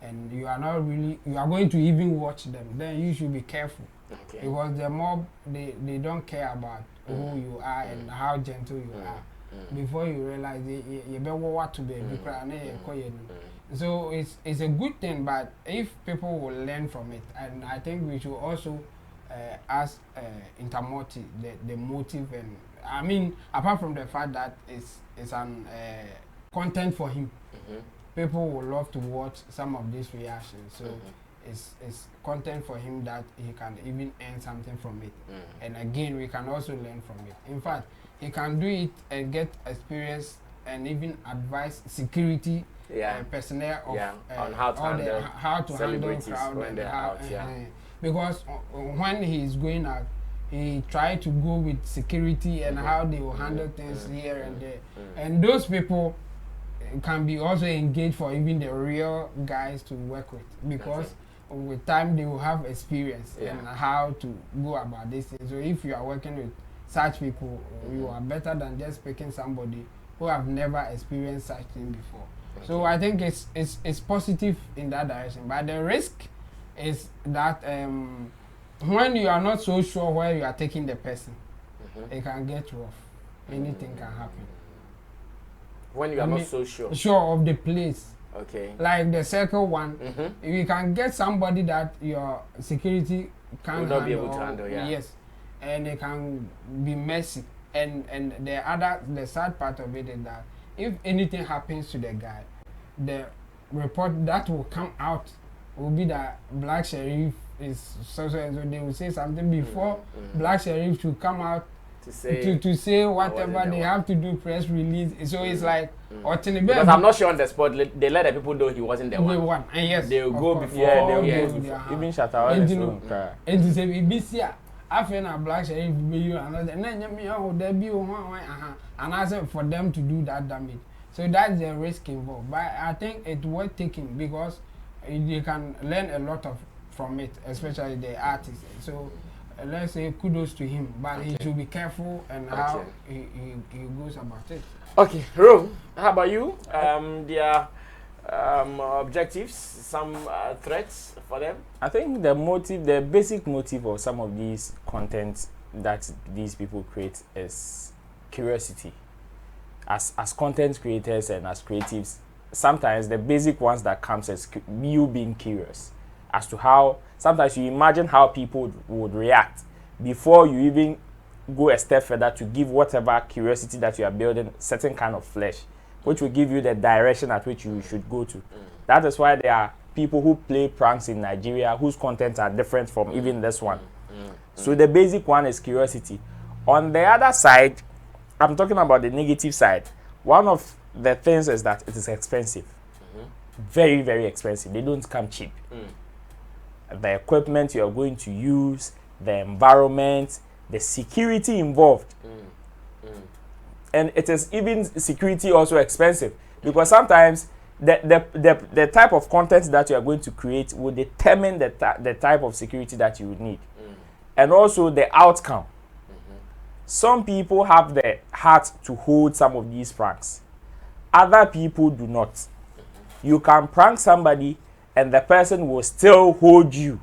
and you are going to even watch them, then you should be careful. Because the mob, they don't care about who you are and how gentle you are. Before you realize you better what to be. So it's a good thing, but if people will learn from it, and I think we should also ask Ntamoti the motive, and I mean apart from the fact that it's an content for him, people will love to watch some of these reactions. So it's content for him that he can even earn something from it. And again, we can also learn from it. In fact, he can do it and get experience and even advise security personnel of on how to handle crowd and how, because when he is going out, he try to go with security and how they will handle things here and there. And those people can be also engaged for even the real guys to work with, because with time they will have experience in how to go about this thing. So if you are working with such people, you are better than just picking somebody who have never experienced such thing before. So I think it's positive in that direction. But the risk is that when you are not so sure where you are taking the person, it can get rough. Anything can happen. When you are not so sure of the place. Okay. Like the circle one, you can get somebody that your security can will not be able to handle. Yeah. Yes, and they can be messy. And the sad part of it is that if anything happens to the guy, the report that will come out will be that Black Sheriff is so and so. They will say something before Black Sheriff to come out to say whatever they have to do, press release. So it's like because I'm not sure on the spot they let the people know he wasn't the one. And yes, they will go before. Yeah, they will go before. Even shut out. And to say BBC, I feel a Black Sheriff be you another. And then there be and I said for them to do that damage. So that's the risk involved. But I think it's worth taking because you can learn a lot from it, especially the artists. So let's say kudos to him, but he should be careful and how he goes about it. Okay, Ro, how about you? Their objectives, some threats for them? I think the basic motive of some of these contents that these people create is curiosity. As content creators and as creatives, sometimes the basic ones that comes as you being curious as to how, sometimes you imagine how people would react before you even go a step further to give whatever curiosity that you are building certain kind of flesh, which will give you the direction at which you should go to. That is why there are people who play pranks in Nigeria whose contents are different from even this one. So the basic one is curiosity. On the other side, I'm talking about the negative side. One of the things is that it is expensive. Very, very expensive. They don't come cheap. The equipment you are going to use, the environment, the security involved. And it is even security also expensive because sometimes the type of content that you are going to create will determine the type of security that you would need. And also the outcome. Some people have the heart to hold some of these pranks. Other people do not. You can prank somebody and the person will still hold you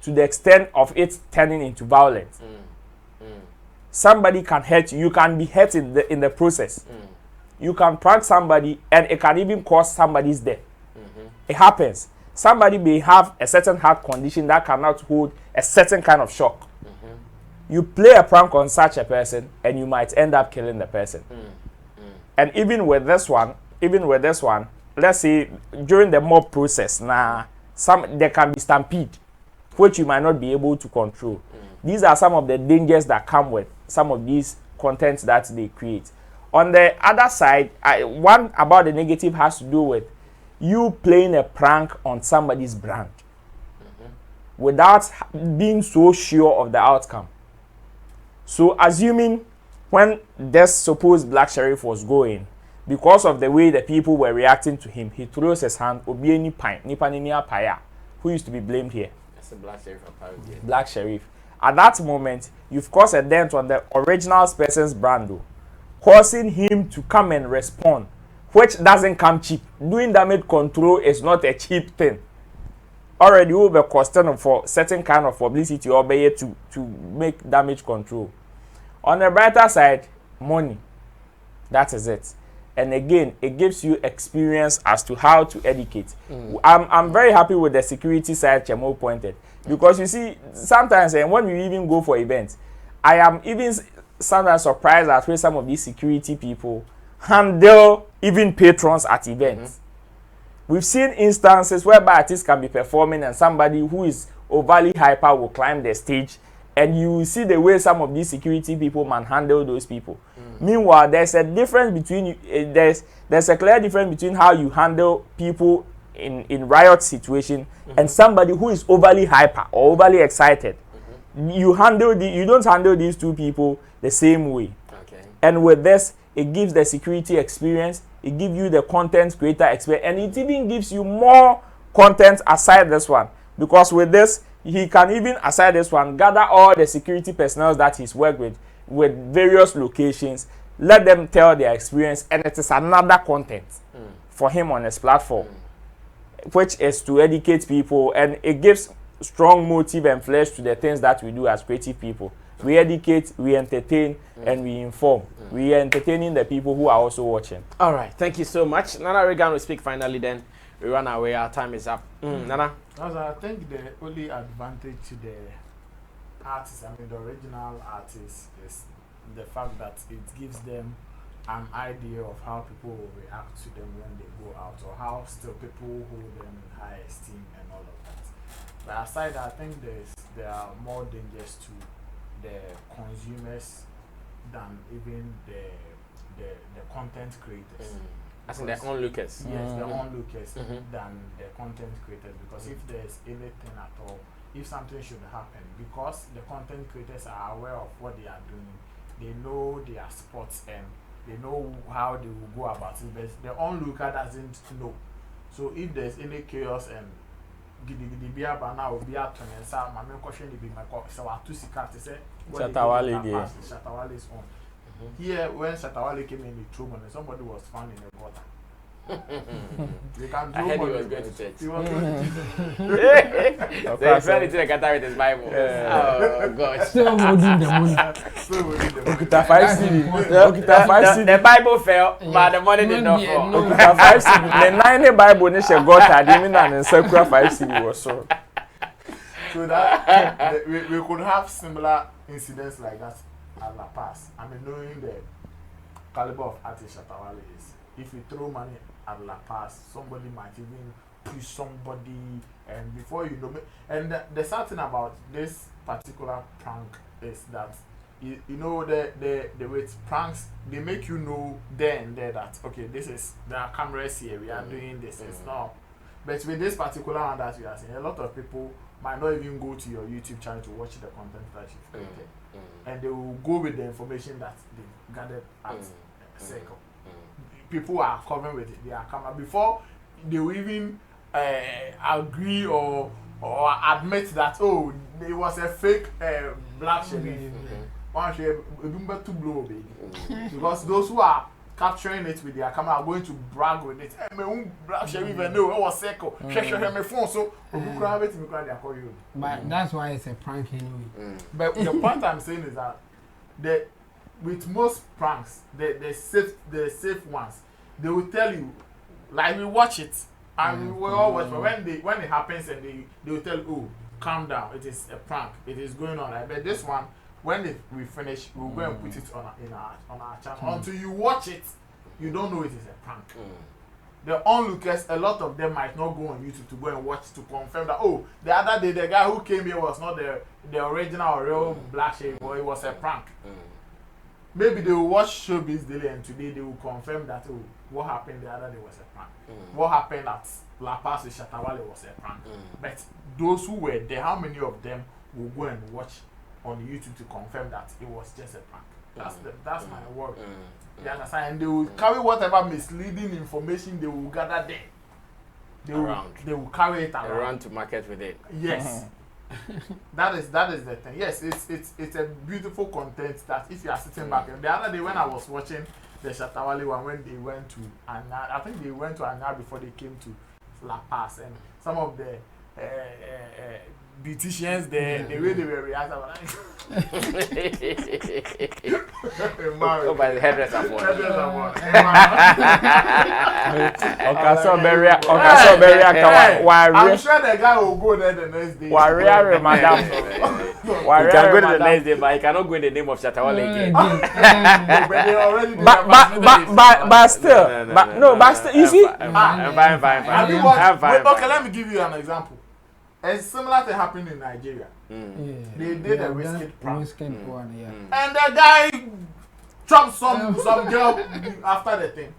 to the extent of it turning into violence. Somebody can hurt you. You can be hurt in the process. You can prank somebody and it can even cause somebody's death. It happens. Somebody may have a certain heart condition that cannot hold a certain kind of shock. You play a prank on such a person and you might end up killing the person. And even with this one, let's say during the mob process, there can be stampede, which you might not be able to control. These are some of the dangers that come with some of these contents that they create. On the other side, one about the negative has to do with you playing a prank on somebody's brand without being so sure of the outcome. So assuming when this supposed Black Sheriff was going, because of the way the people were reacting to him, he throws his hand, Obieni Pine, Nipanini Paya, who used to be blamed here. That's a Black Sheriff apparently. Black Sheriff. At that moment, you've caused a dent on the original person's brand, causing him to come and respond, which doesn't come cheap. Doing damage control is not a cheap thing. Already you will be costing for certain kind of publicity or be to make damage control. On the brighter side, money. That is it. And again, it gives you experience as to how to educate. I'm very happy with the security side Chemo pointed. Because you see, sometimes when we even go for events, I am even sometimes surprised at where some of these security people handle even patrons at events. We've seen instances whereby artists can be performing and somebody who is overly hyper will climb the stage, and you see the way some of these security people manhandle those people. Meanwhile, there's a difference between there's a clear difference between how you handle people in riot situation and somebody who is overly hyper or overly excited. You don't handle these two people the same way. And with this, it gives the security experience. It gives you the content creator experience, and it even gives you more content aside this one. Because with this, he can even, aside this one, gather all the security personnel that he's worked with various locations, let them tell their experience, and it is another content for him on his platform, which is to educate people, and it gives strong motive and flesh to the things that we do as creative people. We educate, we entertain, and we inform. We are entertaining the people who are also watching. All right, thank you so much. Nana Regan will speak finally, then we run away. Our time is up. Nana? I think the only advantage to the artists, I mean the original artists, is the fact that it gives them an idea of how people will react to them when they go out, or how still people hold them in high esteem and all of that. But aside, I think there are more dangers to the consumers than even the content creators. As in their onlookers. Yes, the onlookers than the content creators. Because if there's anything at all, if something should happen, because the content creators are aware of what they are doing, they know their spots and they know how they will go about it, but the onlooker doesn't know. So if there's any chaos and gidi bia bana obi atone sa mame question the be my so atu sika to say Shatawale is on. Here when Shatawale came in, he threw money. Somebody was found in the gutter. They can I heard money. he was going to church. He was going to church. So he fell into the gutter with his Bible. Oh gosh. Still holding the money. The Bible fell, but the money did not fall. The 90 Bible ni she got admin and circular 5 cd was so. So that we could have similar incidents like that at La Paz. I mean, knowing the caliber of artist Shatawale is, if you throw money at La Paz, somebody might even push somebody, and before you know, and the sad thing about this particular prank is that you know the way pranks, they make you know there and there that okay, this is, there are cameras here, we are doing this. It's not. But with this particular one that we are seeing, a lot of people might not even go to your YouTube channel to watch the content that you've created. And they will go with the information that they gathered at a circle. People are covering with it. They are camera before they will even agree or admit that it was a fake black sheriff. One sheriff, too blow baby. Because those who are capturing it with their camera are going to brag with it. Hey, my own black sheriff, I know it was circle. My phone, so But that's why it's a prank anyway. But the point I'm saying is that with most pranks, the safe ones, they will tell you, like we watch it and we all watch. But when it happens and they will tell you, oh, calm down, it is a prank, it is going on. But this one, when we finish, we'll go and put it on our channel. Until you watch it, you don't know it is a prank. The onlookers, a lot of them might not go on YouTube to go and watch to confirm that, oh, the other day the guy who came here was not the original or real black shade boy, it was a prank. Maybe they will watch Showbiz Daily and today they will confirm that, oh, what happened the other day was a prank. What happened at La Paz with Shatawale was a prank. But those who were there, how many of them will go and watch on YouTube to confirm that it was just a prank? That's my worry. You understand? And they will carry whatever misleading information they will gather there. They will carry it around. They run to market with it. Yes. that is the thing. Yes, it's a beautiful content that if you are sitting back. And the other day when I was watching the Shatawale one, when they went to Anya, I think they went to Anya before they came to La Paz, and some of the beauticians there, the way they were reacting. By the hairdresser boy. I'm sure the guy will go there the next day. Madam. You can go to the next day, but you cannot go in the name of Shatawale again. But still, you see. I'm fine. Okay, let me give you an example. A similar thing happened in Nigeria. They did a whiskey prank. And the guy chopped some girl after the thing.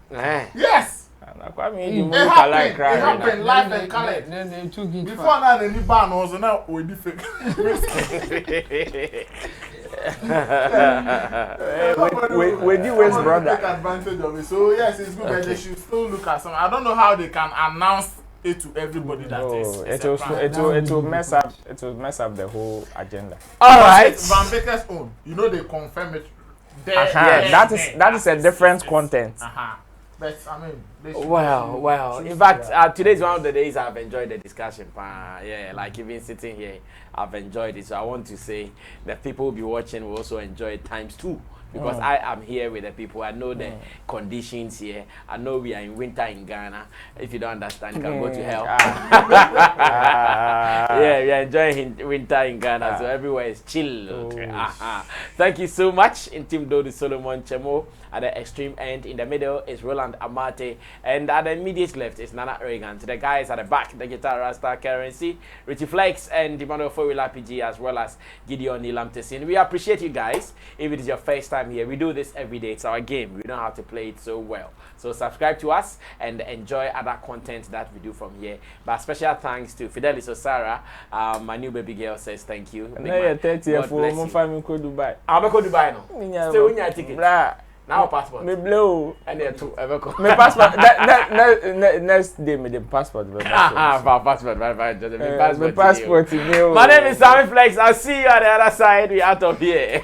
Yes! It happened live and colored. Then took it. Before now, the new ban was now with the fake. With you, his brother. Take advantage of it. So, yes, it's good, but they should still look at some. I don't know how they can announce it to everybody that it will mess up the whole agenda. All right. Van Baker's own, they confirm it. That is a different content. But I mean, well. In fact, today is one of the days I've enjoyed the discussion. Yeah, like even sitting here, I've enjoyed it. So I want to say that people will be watching will also enjoy it ×2. Because I am here with the people. I know the conditions here. I know we are in winter in Ghana. If you don't understand, you can go to hell. Yeah, we are enjoying winter in Ghana, so everywhere is chill. Thank you so much. In Team Dodi Solomon Chemo. At the extreme end, in the middle is Roland Amate, and at the immediate left is Nana Reagan. To the guys at the back, the guitar Rasta Currency, Richie Flex, and Emmanuel Foyula PG, as well as Gideon Nilam Tessin. We appreciate you guys. If it is your first time here, we do this every day. It's our game. We know how to play it so well. So subscribe to us and enjoy other content that we do from here. But special thanks to Fidelis Osara, my new baby girl says thank you. God bless you. I'm going to Dubai. I'm going to Dubai now. Stay with your ticket. Now passport. Me blow. And there too. My passport. Next day, me the passport. Passport. My passport. My name is Sammy Flex. I'll see you on the other side. We out of here.